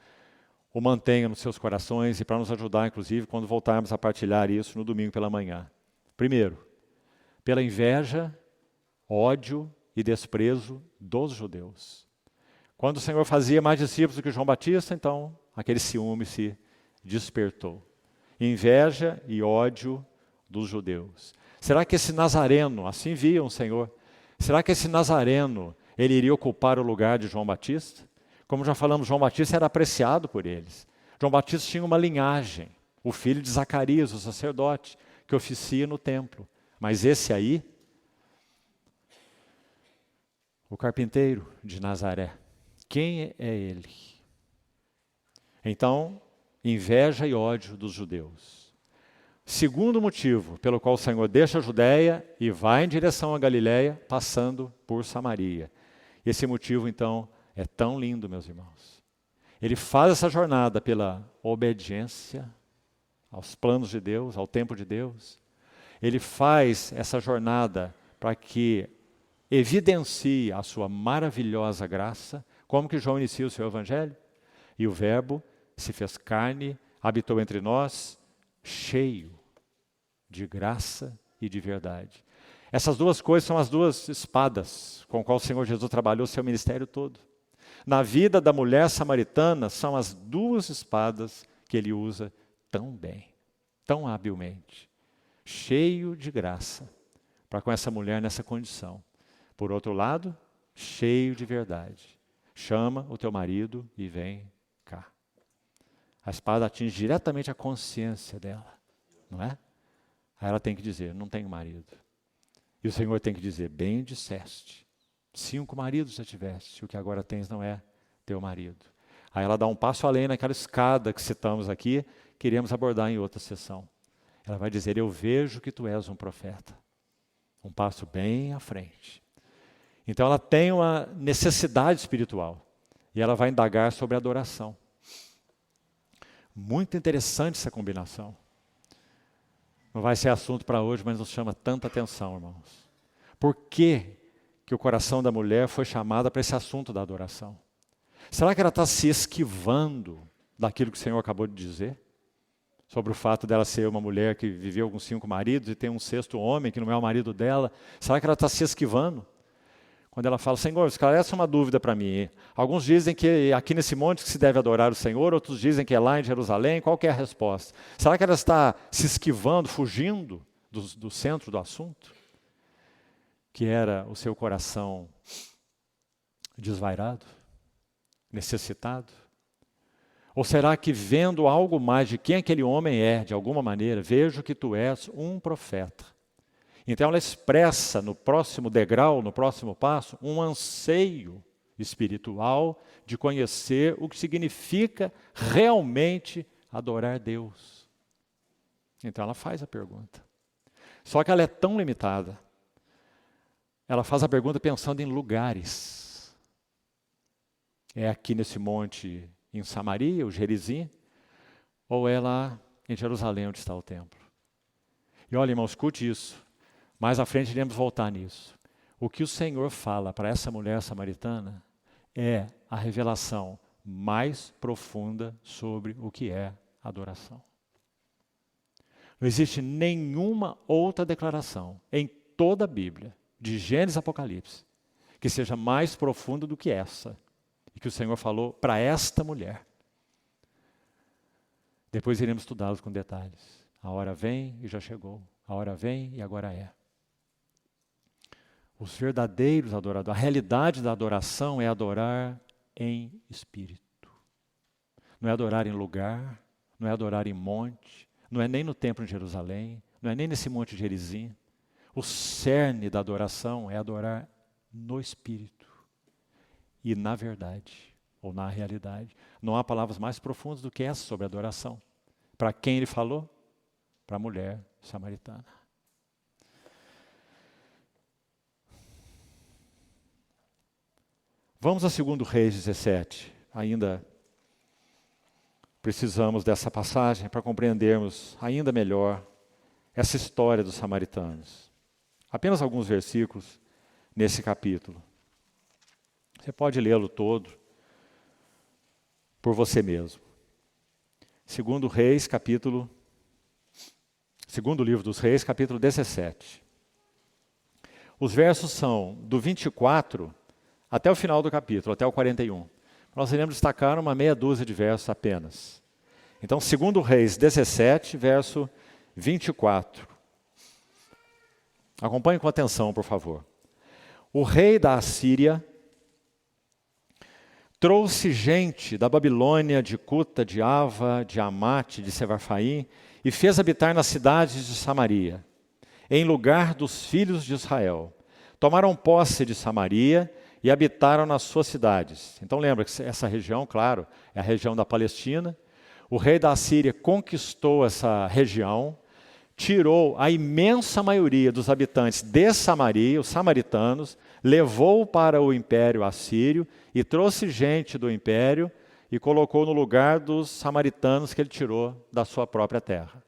o mantenham nos seus corações e para nos ajudar, inclusive, quando voltarmos a partilhar isso no domingo pela manhã. Primeiro, pela inveja, ódio e desprezo dos judeus. Quando o Senhor fazia mais discípulos do que João Batista, então aquele ciúme se despertou. Inveja e ódio dos judeus. Será que esse nazareno, assim viam o Senhor, será que esse nazareno, ele iria ocupar o lugar de João Batista? Como já falamos, João Batista era apreciado por eles. João Batista tinha uma linhagem, o filho de Zacarias, o sacerdote, que oficia no templo. Mas esse aí, o carpinteiro de Nazaré, quem é ele? Então, inveja e ódio dos judeus. Segundo motivo pelo qual o Senhor deixa a Judéia e vai em direção à Galiléia, passando por Samaria. Esse motivo, então, é tão lindo, meus irmãos. Ele faz essa jornada pela obediência aos planos de Deus, ao tempo de Deus. Ele faz essa jornada para que evidencie a sua maravilhosa graça. Como que João inicia o seu evangelho? E o verbo se fez carne, habitou entre nós, cheio de graça e de verdade. Essas duas coisas são as duas espadas com as quais o Senhor Jesus trabalhou o seu ministério todo. Na vida da mulher samaritana, são as duas espadas que ele usa tão bem, tão habilmente. Cheio de graça, para com essa mulher nessa condição. Por outro lado, cheio de verdade. Chama o teu marido e vem cá. A espada atinge diretamente a consciência dela, não é? Aí ela tem que dizer, não tenho marido. E o Senhor tem que dizer, bem disseste. 5 maridos já tiveste, o que agora tens não é teu marido. Aí ela dá um passo além naquela escada que citamos aqui, queríamos abordar em outra sessão. Ela vai dizer, eu vejo que tu és um profeta. Um passo bem à frente. Então ela tem uma necessidade espiritual. E ela vai indagar sobre a adoração. Muito interessante essa combinação. Não vai ser assunto para hoje, mas nos chama tanta atenção, irmãos. Por que que o coração da mulher foi chamado para esse assunto da adoração? Será que ela está se esquivando daquilo que o Senhor acabou de dizer? Sobre o fato dela ser uma mulher que viveu com 5 maridos e tem um 6º homem que não é o marido dela. Será que ela está se esquivando? Quando ela fala, Senhor, esclarece uma dúvida para mim. Alguns dizem que aqui nesse monte que se deve adorar o Senhor, outros dizem que é lá em Jerusalém. Qual que é a resposta? Será que ela está se esquivando, fugindo do centro do assunto? Que era o seu coração desvairado, necessitado? Ou será que vendo algo mais de quem aquele homem é, de alguma maneira, vejo que tu és um profeta? Então ela expressa no próximo degrau, no próximo passo, um anseio espiritual de conhecer o que significa realmente adorar Deus? Então ela faz a pergunta. Só que ela é tão limitada. Ela faz a pergunta pensando em lugares. É aqui nesse monte em Samaria, o Gerizim, ou é lá em Jerusalém onde está o templo? E olha, irmão, escute isso. Mais à frente iremos voltar nisso. O que o Senhor fala para essa mulher samaritana é a revelação mais profunda sobre o que é adoração. Não existe nenhuma outra declaração em toda a Bíblia, de Gênesis a Apocalipse, que seja mais profunda do que essa, e que o Senhor falou para esta mulher. Depois iremos estudá-los com detalhes. A hora vem e já chegou. A hora vem e agora é. Os verdadeiros adoradores, a realidade da adoração é adorar em espírito. Não é adorar em lugar, não é adorar em monte, não é nem no templo em Jerusalém, não é nem nesse monte de Gerizim. O cerne da adoração é adorar no espírito e na verdade, ou na realidade. Não há palavras mais profundas do que essa sobre adoração. Para quem ele falou? Para a mulher samaritana. Vamos a 2 Reis 17. Ainda precisamos dessa passagem para compreendermos ainda melhor essa história dos samaritanos. Apenas alguns versículos nesse capítulo. Você pode lê-lo todo por você mesmo. 2 Reis, segundo livro dos Reis, capítulo 17. Os versos são do 24 até o final do capítulo, até o 41. Nós iremos destacar uma meia dúzia de versos apenas. Então, 2 Reis 17, verso 24. Acompanhe com atenção, por favor. O rei da Assíria trouxe gente da Babilônia, de Cuta, de Ava, de Amate, de Sevarfaim, e fez habitar nas cidades de Samaria, em lugar dos filhos de Israel. Tomaram posse de Samaria e habitaram nas suas cidades. Então lembra que essa região, claro, é a região da Palestina. O rei da Assíria conquistou essa região, tirou a imensa maioria dos habitantes de Samaria, os samaritanos, levou para o império assírio e trouxe gente do império e colocou no lugar dos samaritanos que ele tirou da sua própria terra.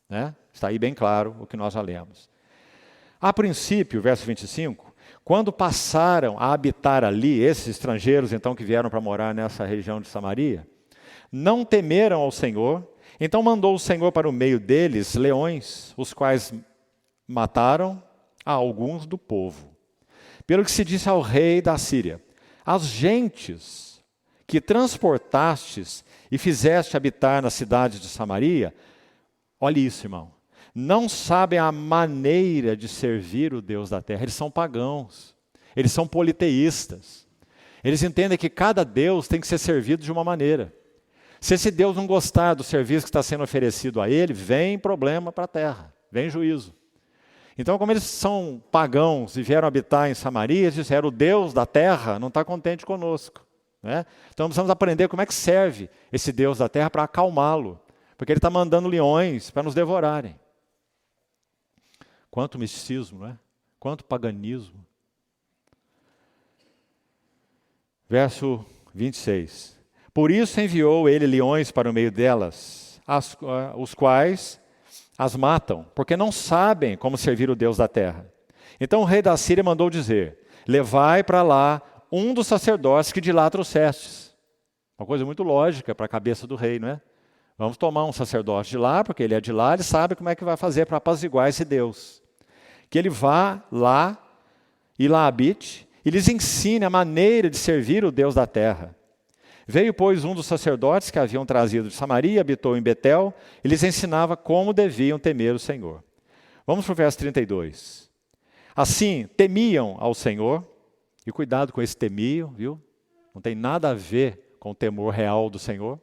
Né? Está aí bem claro o que nós já lemos. A princípio, verso 25, quando passaram a habitar ali, esses estrangeiros então que vieram para morar nessa região de Samaria, não temeram ao Senhor, então mandou o Senhor para o meio deles leões, os quais mataram a alguns do povo. Pelo que se disse ao rei da Síria: as gentes que transportastes e fizeste habitar na cidade de Samaria, olhe isso, irmão, não sabem a maneira de servir o Deus da terra. Eles são pagãos, eles são politeístas. Eles entendem que cada Deus tem que ser servido de uma maneira. Se esse Deus não gostar do serviço que está sendo oferecido a ele, vem problema para a terra, vem juízo. Então, como eles são pagãos e vieram habitar em Samaria, eles disseram: o Deus da terra não está contente conosco. Né? Então, precisamos aprender como é que serve esse Deus da terra para acalmá-lo, porque ele está mandando leões para nos devorarem. Quanto misticismo, né? Quanto paganismo. Verso 26. Por isso enviou ele leões para o meio delas, os quais as matam, porque não sabem como servir o Deus da terra. Então o rei da Síria mandou dizer: levai para lá um dos sacerdotes que de lá trouxestes. Uma coisa muito lógica para a cabeça do rei, não é? Vamos tomar um sacerdote de lá, porque ele é de lá, ele sabe como é que vai fazer para apaziguar esse Deus. Que ele vá lá e lá habite, e lhes ensine a maneira de servir o Deus da terra. Veio, pois, um dos sacerdotes que haviam trazido de Samaria, habitou em Betel, e lhes ensinava como deviam temer o Senhor. Vamos para o verso 32. Assim, temiam ao Senhor, e cuidado com esse temiam, viu? Não tem nada a ver com o temor real do Senhor.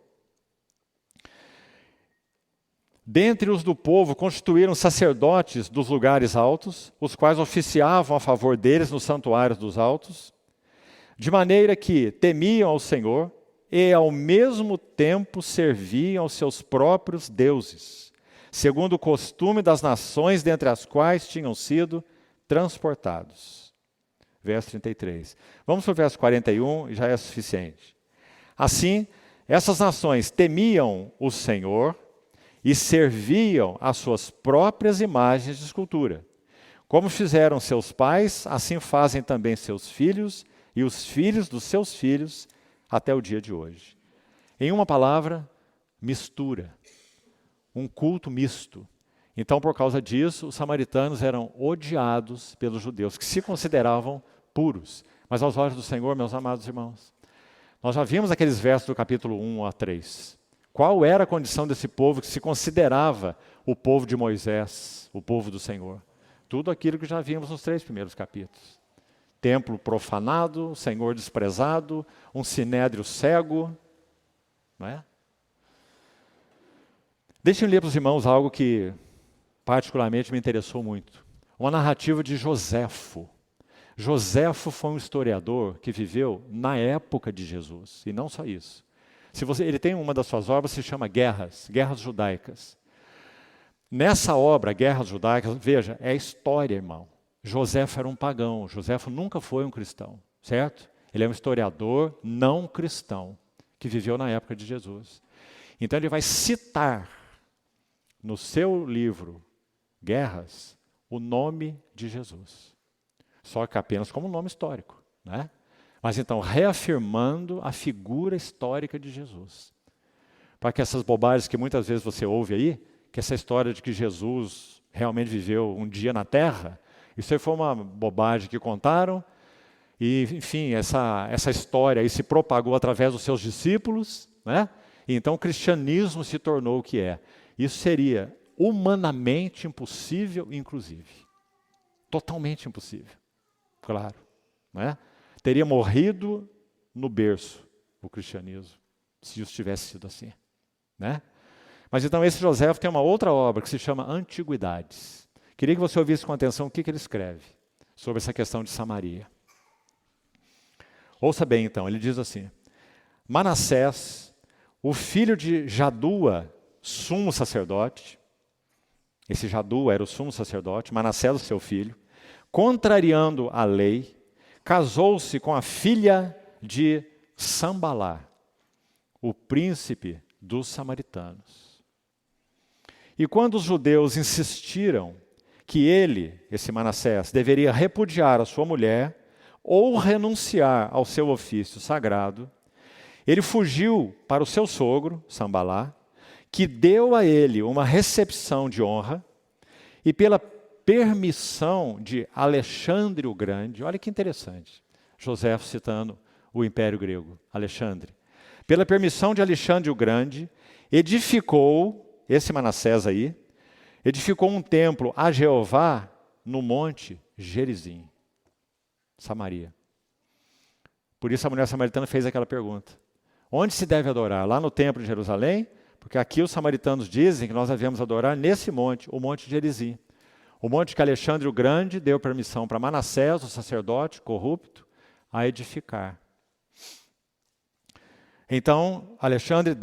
Dentre os do povo constituíram sacerdotes dos lugares altos, os quais oficiavam a favor deles nos santuários dos altos, de maneira que temiam ao Senhor e ao mesmo tempo serviam aos seus próprios deuses, segundo o costume das nações dentre as quais tinham sido transportados. Verso 33. Vamos para o verso 41 e já é suficiente. Assim, essas nações temiam o Senhor e serviam às suas próprias imagens de escultura. Como fizeram seus pais, assim fazem também seus filhos e os filhos dos seus filhos até o dia de hoje. Em uma palavra, mistura. Um culto misto. Então, por causa disso, os samaritanos eram odiados pelos judeus, que se consideravam puros. Mas aos olhos do Senhor, meus amados irmãos, nós já vimos aqueles versos do capítulo 1 a 3. Qual era a condição desse povo que se considerava o povo de Moisés, o povo do Senhor? Tudo aquilo que já vimos nos 3 primeiros capítulos. Templo profanado, Senhor desprezado, um sinédrio cego. Não é? Deixem-me ler para os irmãos algo que particularmente me interessou muito. Uma narrativa de Joséfo. Joséfo foi um historiador que viveu na época de Jesus, e não só isso. Ele tem uma das suas obras que se chama Guerras Judaicas. Nessa obra, Guerras Judaicas, veja, é história, irmão. Joséfo era um pagão, Joséfo nunca foi um cristão, certo? Ele é um historiador não cristão, que viveu na época de Jesus. Então ele vai citar no seu livro, Guerras, o nome de Jesus. Só que apenas como nome histórico, né? Mas então, reafirmando a figura histórica de Jesus. Para que essas bobagens que muitas vezes você ouve aí, que essa história de que Jesus realmente viveu um dia na Terra, isso aí foi uma bobagem que contaram, e enfim, essa história aí se propagou através dos seus discípulos, né? E então o cristianismo se tornou o que é. Isso seria humanamente impossível, inclusive. Totalmente impossível, claro, né? Teria morrido no berço o cristianismo, se isso tivesse sido assim, né? Mas então esse Joséfo tem uma outra obra que se chama Antiguidades. Queria que você ouvisse com atenção o que ele escreve sobre essa questão de Samaria. Ouça bem então, ele diz assim: Manassés, o filho de Jadua, sumo sacerdote, esse Jadua era o sumo sacerdote, Manassés o seu filho, contrariando a lei, casou-se com a filha de Sambalá, o príncipe dos samaritanos. E quando os judeus insistiram que ele, esse Manassés, deveria repudiar a sua mulher ou renunciar ao seu ofício sagrado, ele fugiu para o seu sogro, Sambalá, que deu a ele uma recepção de honra, e pela permissão de Alexandre o Grande, olha que interessante, Joséfo citando o Império Grego, Alexandre. Pela permissão de Alexandre o Grande, edificou, esse Manassés aí, edificou um templo a Jeová no monte Gerizim, Samaria. Por isso a mulher samaritana fez aquela pergunta: onde se deve adorar? Lá no templo de Jerusalém? Porque aqui os samaritanos dizem que nós devemos adorar nesse monte, o monte Gerizim. O monte que Alexandre o Grande deu permissão para Manassés, o sacerdote corrupto, a edificar. Então, Alexandre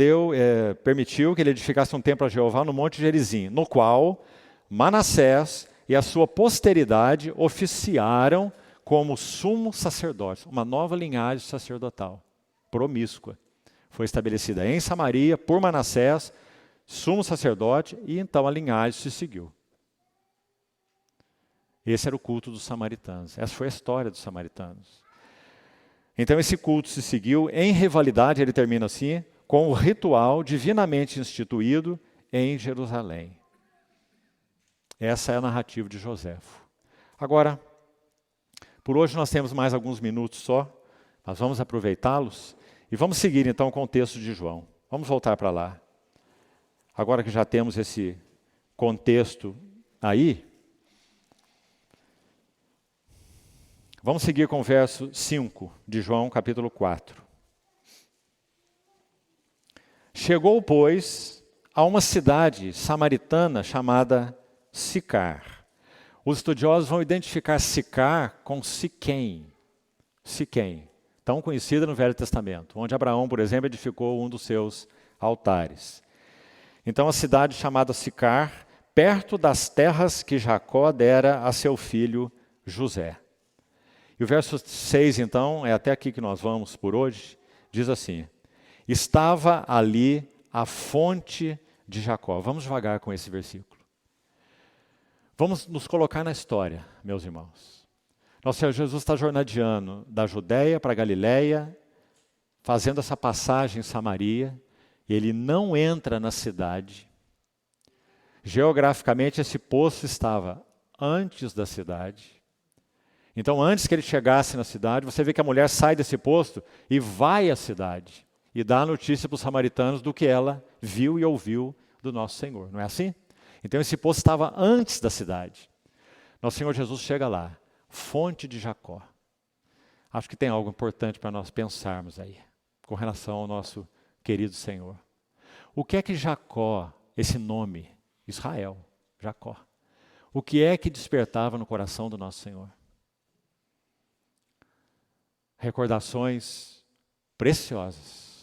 permitiu que ele edificasse um templo a Jeová no Monte Gerizim, no qual Manassés e a sua posteridade oficiaram como sumo sacerdote, uma nova linhagem sacerdotal, promíscua. Foi estabelecida em Samaria por Manassés, sumo sacerdote, e então a linhagem se seguiu. Esse era o culto dos samaritanos, essa foi a história dos samaritanos. Então esse culto se seguiu em rivalidade, ele termina assim, com o ritual divinamente instituído em Jerusalém. Essa é a narrativa de Joséfo. Agora, por hoje nós temos mais alguns minutos só, nós vamos aproveitá-los e vamos seguir então com o texto de João. Vamos voltar para lá. Agora que já temos esse contexto aí, vamos seguir com o verso 5 de João, capítulo 4. Chegou, pois, a uma cidade samaritana chamada Sicar. Os estudiosos vão identificar Sicar com Siquém. Siquém. tão conhecida no Velho Testamento, onde Abraão, por exemplo, edificou um dos seus altares. Então, a cidade chamada Sicar, perto das terras que Jacó dera a seu filho José. E o verso 6, então, é até aqui que nós vamos por hoje, diz assim: estava ali a fonte de Jacó. Vamos devagar com esse versículo. Vamos nos colocar na história, meus irmãos. Nosso Senhor Jesus está jornadeando da Judéia para a Galiléia, fazendo essa passagem em Samaria, e ele não entra na cidade. Geograficamente, esse poço estava antes da cidade. Então, antes que ele chegasse na cidade, você vê que a mulher sai desse poço e vai à cidade e dá a notícia para os samaritanos do que ela viu e ouviu do nosso Senhor. Não é assim? Então, esse poço estava antes da cidade. Nosso Senhor Jesus chega lá, fonte de Jacó. Acho que tem algo importante para nós pensarmos aí, com relação ao nosso querido Senhor. O que é que Jacó, esse nome, Israel, Jacó, o que é que despertava no coração do nosso Senhor? Recordações preciosas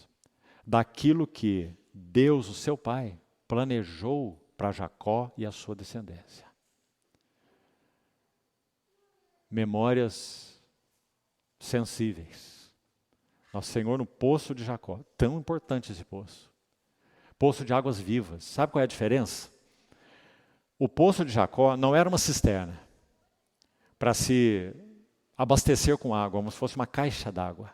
daquilo que Deus, o seu Pai, planejou para Jacó e a sua descendência. Memórias sensíveis. Nosso Senhor no poço de Jacó, tão importante esse poço. Poço de águas vivas. Sabe qual é a diferença? O poço de Jacó não era uma cisterna para se abastecer com água, como se fosse uma caixa d'água.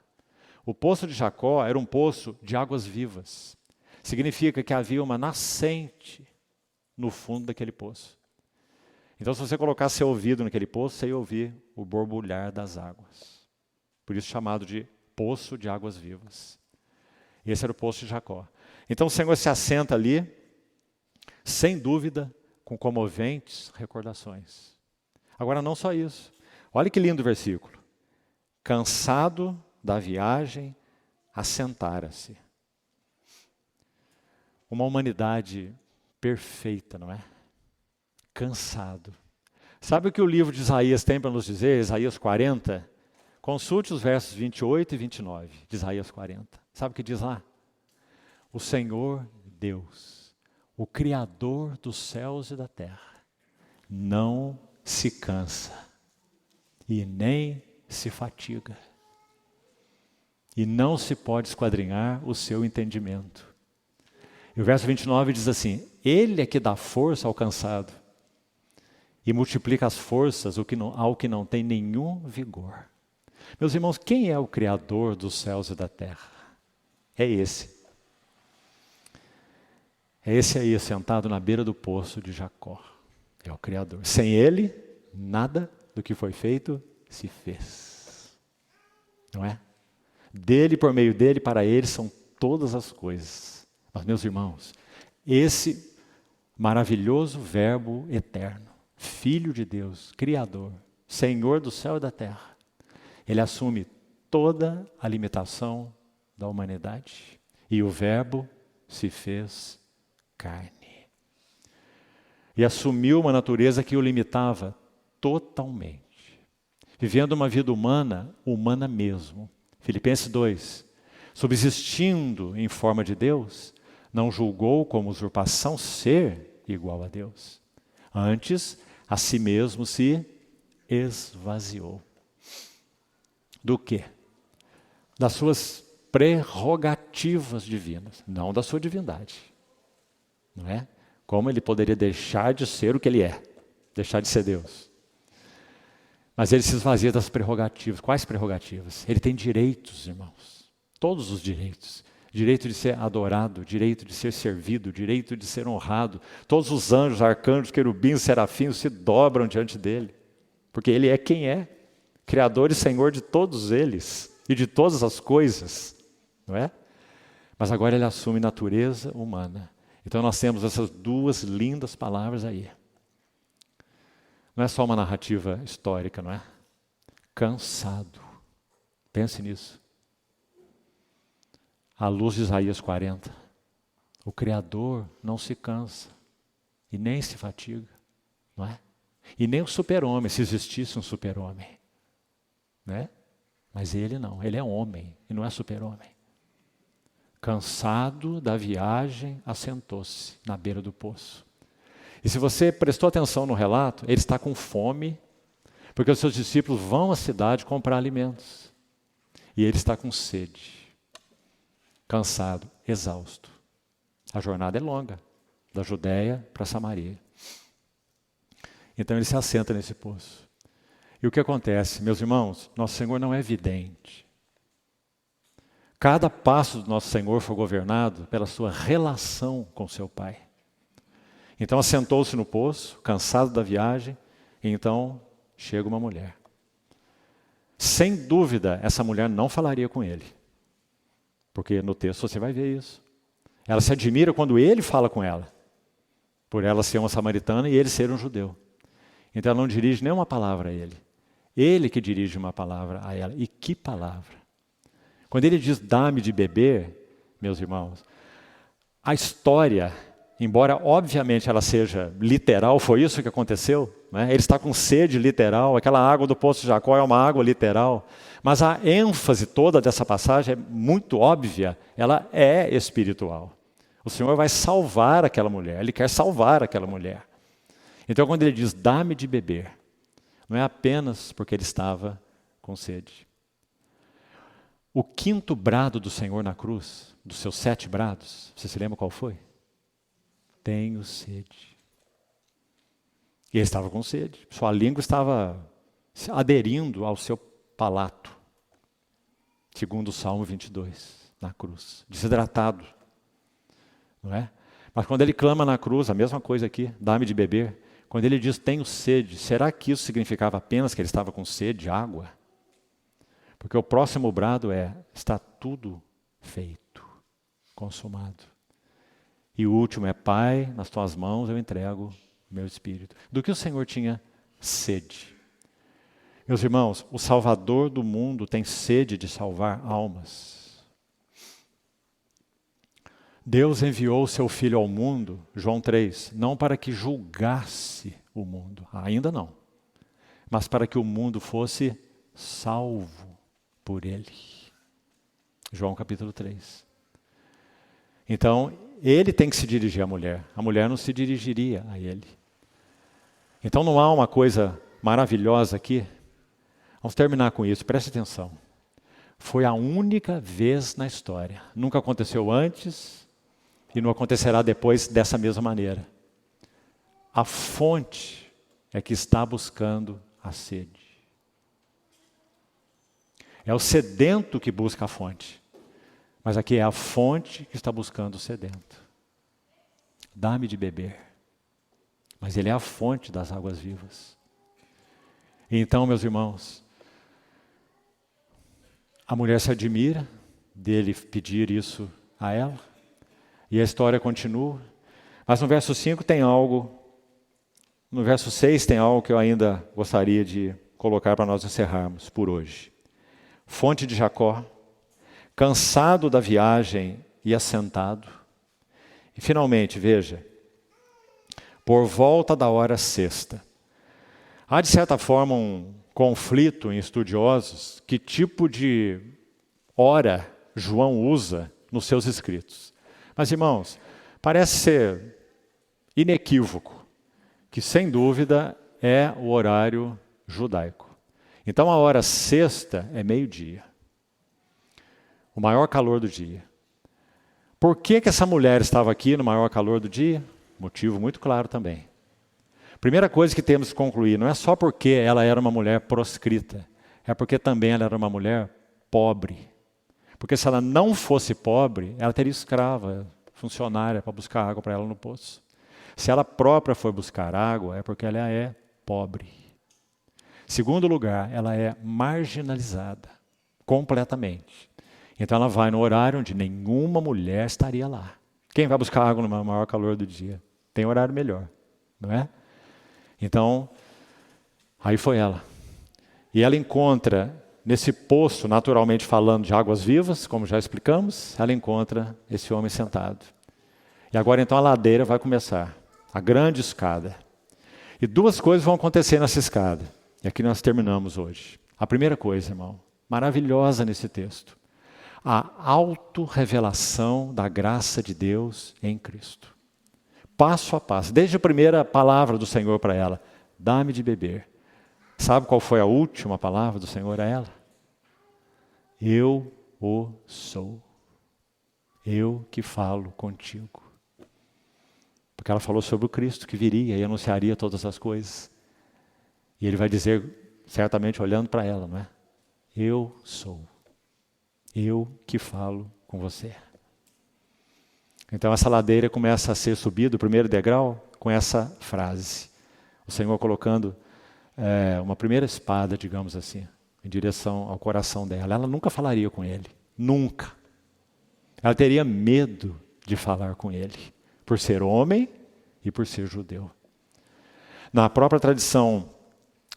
O poço de Jacó era um poço de águas vivas. Significa que havia uma nascente no fundo daquele poço. Então, se você colocar seu ouvido naquele poço, você ia ouvir o borbulhar das águas. Por isso chamado de poço de águas vivas. Esse era o poço de Jacó. Então, o Senhor se assenta ali, sem dúvida, com comoventes recordações. Agora, não só isso. Olha que lindo o versículo. Cansado da viagem, assentara-se. Uma humanidade perfeita, não é? Cansado. Sabe o que o livro de Isaías tem para nos dizer? Isaías 40. Consulte os versos 28 e 29 de Isaías 40. Sabe o que diz lá? O Senhor Deus, o Criador dos céus e da terra, não se cansa e nem se fatiga. E não se pode esquadrinhar o seu entendimento. E o verso 29 diz assim: Ele é que dá força ao cansado e multiplica as forças ao que não tem nenhum vigor. Meus irmãos, quem é o Criador dos céus e da terra? É esse. É esse aí, sentado na beira do poço de Jacó. É o Criador. Sem Ele, nada do que foi feito se fez. Não é? Dele, por meio dele, para ele são todas as coisas. Mas, meus irmãos, esse maravilhoso Verbo eterno, Filho de Deus, Criador, Senhor do céu e da terra, ele assume toda a limitação da humanidade. E o Verbo se fez carne. E assumiu uma natureza que o limitava totalmente. Vivendo uma vida humana, humana mesmo. Filipenses 2. Subsistindo em forma de Deus, não julgou como usurpação ser igual a Deus. Antes, a si mesmo se esvaziou. Do quê? Das suas prerrogativas divinas, não da sua divindade. Não é? Como ele poderia deixar de ser o que ele é, deixar de ser Deus. Mas ele se esvazia das prerrogativas. Quais prerrogativas? Ele tem direitos, irmãos. Todos os direitos. Direito de ser adorado, direito de ser servido, direito de ser honrado. Todos os anjos, arcanjos, querubins, serafins se dobram diante dele. Porque ele é quem é. Criador e Senhor de todos eles. E de todas as coisas. Não é? Mas agora ele assume natureza humana. Então nós temos essas duas lindas palavras aí. Não é só uma narrativa histórica, não é? Cansado. Pense nisso. À luz de Isaías 40, o Criador não se cansa e nem se fatiga, não é? E nem o super-homem, se existisse um super-homem, né? Mas ele não, ele é homem e não é super-homem. Cansado da viagem, assentou-se na beira do poço. E se você prestou atenção no relato, ele está com fome, porque os seus discípulos vão à cidade comprar alimentos. E ele está com sede, cansado, exausto. A jornada é longa, da Judéia para Samaria. Então ele se assenta nesse poço. E o que acontece, meus irmãos? Nosso Senhor não é vidente. Cada passo do nosso Senhor foi governado pela sua relação com seu Pai. Então assentou-se no poço, cansado da viagem, e então chega uma mulher. Sem dúvida, essa mulher não falaria com ele. Porque no texto você vai ver isso. Ela se admira quando ele fala com ela, por ela ser uma samaritana e ele ser um judeu. Então ela não dirige nenhuma palavra a ele. Ele que dirige uma palavra a ela. E que palavra! Quando ele diz, dá-me de beber, meus irmãos, a história, embora obviamente ela seja literal, foi isso que aconteceu, né? Ele está com sede literal, aquela água do poço de Jacó é uma água literal, mas a ênfase toda dessa passagem é muito óbvia, ela é espiritual. O Senhor vai salvar aquela mulher, Ele quer salvar aquela mulher. Então quando Ele diz, dá-me de beber, não é apenas porque Ele estava com sede. O quinto brado do Senhor na cruz, dos seus 7 brados, você se lembra qual foi? Tenho sede. E ele estava com sede. Sua língua estava aderindo ao seu palato. Segundo o Salmo 22, na cruz. Desidratado. Não é? Mas quando ele clama na cruz, a mesma coisa aqui, dá-me de beber. Quando ele diz, tenho sede, será que isso significava apenas que ele estava com sede de água? Porque o próximo brado é, está tudo feito, consumado. E o último é, Pai, nas tuas mãos eu entrego o meu espírito. Do que o Senhor tinha sede. Meus irmãos, o Salvador do mundo tem sede de salvar almas. Deus enviou o seu Filho ao mundo, João 3, não para que julgasse o mundo, ainda não, mas para que o mundo fosse salvo por Ele. João capítulo 3. Então, ele tem que se dirigir à mulher. A mulher não se dirigiria a ele. Então não há uma coisa maravilhosa aqui? Vamos terminar com isso, preste atenção. Foi a única vez na história. Nunca aconteceu antes e não acontecerá depois dessa mesma maneira. A fonte é que está buscando a sede. É o sedento que busca a fonte. Mas aqui é a fonte que está buscando o sedento. Dá-me de beber. Mas ele é a fonte das águas vivas. E então, meus irmãos, a mulher se admira dele pedir isso a ela. E a história continua. Mas no verso 5 tem algo, no verso 6 tem algo que eu ainda gostaria de colocar para nós encerrarmos por hoje. Fonte de Jacó, cansado da viagem e assentado. E finalmente, veja, por volta da hora sexta. Há de certa forma um conflito em estudiosos que tipo de hora João usa nos seus escritos. Mas irmãos, parece ser inequívoco que sem dúvida é o horário judaico. Então a hora sexta é meio-dia. O maior calor do dia. Por que essa mulher estava aqui no maior calor do dia? Motivo muito claro também. Primeira coisa que temos que concluir, não é só porque ela era uma mulher proscrita, é porque também ela era uma mulher pobre. Porque se ela não fosse pobre, ela teria escrava, funcionária para buscar água para ela no poço. Se ela própria for buscar água, é porque ela é pobre. Segundo lugar, ela é marginalizada, completamente. Então ela vai no horário onde nenhuma mulher estaria lá. Quem vai buscar água no maior calor do dia? Tem horário melhor, não é? Então, aí foi ela. E ela encontra, nesse poço, naturalmente falando de águas vivas, como já explicamos, ela encontra esse homem sentado. E agora então a ladeira vai começar, a grande escada. E duas coisas vão acontecer nessa escada. E aqui nós terminamos hoje. A primeira coisa, irmão, maravilhosa nesse texto. A autorrevelação da graça de Deus em Cristo. Passo a passo, desde a primeira palavra do Senhor para ela, dá-me de beber. Sabe qual foi a última palavra do Senhor a ela? Eu o sou. Eu que falo contigo. Porque ela falou sobre o Cristo que viria e anunciaria todas as coisas. E ele vai dizer, certamente olhando para ela, não é? Eu sou. Eu que falo com você. Então essa ladeira começa a ser subida, o primeiro degrau, com essa frase. O Senhor colocando uma primeira espada, digamos assim, em direção ao coração dela. Ela nunca falaria com ele. Nunca. Ela teria medo de falar com ele, por ser homem e por ser judeu. Na própria tradição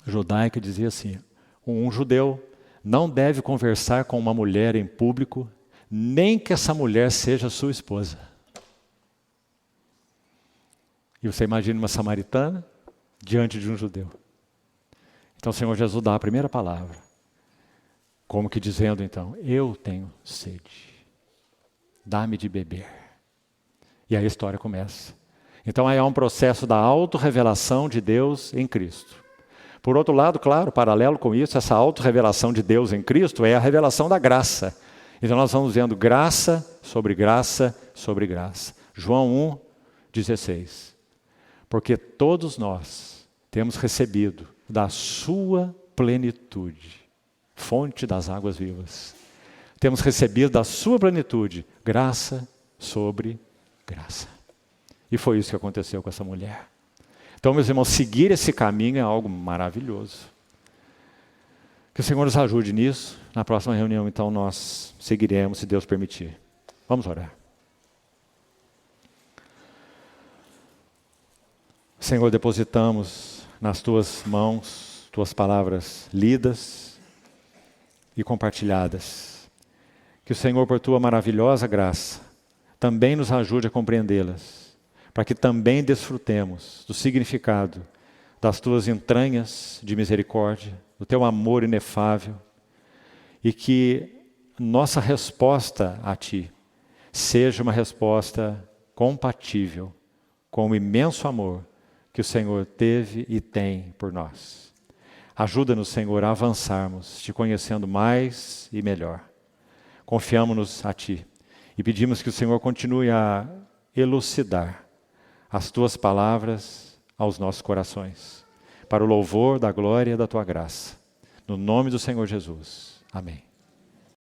judaica dizia assim, um judeu não deve conversar com uma mulher em público, nem que essa mulher seja sua esposa. E você imagina uma samaritana diante de um judeu. Então o Senhor Jesus dá a primeira palavra, como que dizendo então, eu tenho sede, dá-me de beber. E aí a história começa. Então aí há um processo da autorrevelação de Deus em Cristo. Por outro lado, claro, paralelo com isso, essa autorrevelação de Deus em Cristo é a revelação da graça. Então nós vamos vendo graça sobre graça sobre graça. João 1:16. Porque todos nós temos recebido da sua plenitude, fonte das águas vivas. Temos recebido da sua plenitude, graça sobre graça. E foi isso que aconteceu com essa mulher. Então, meus irmãos, seguir esse caminho é algo maravilhoso. Que o Senhor nos ajude nisso. Na próxima reunião, então, nós seguiremos, se Deus permitir. Vamos orar. Senhor, depositamos nas Tuas mãos, Tuas palavras lidas e compartilhadas. Que o Senhor, por Tua maravilhosa graça, também nos ajude a compreendê-las, para que também desfrutemos do significado das Tuas entranhas de misericórdia, do Teu amor inefável, e que nossa resposta a Ti seja uma resposta compatível com o imenso amor que o Senhor teve e tem por nós. Ajuda-nos, Senhor, a avançarmos, Te conhecendo mais e melhor. Confiamo-nos a Ti e pedimos que o Senhor continue a elucidar as Tuas palavras aos nossos corações, para o louvor da glória da Tua graça. No nome do Senhor Jesus. Amém.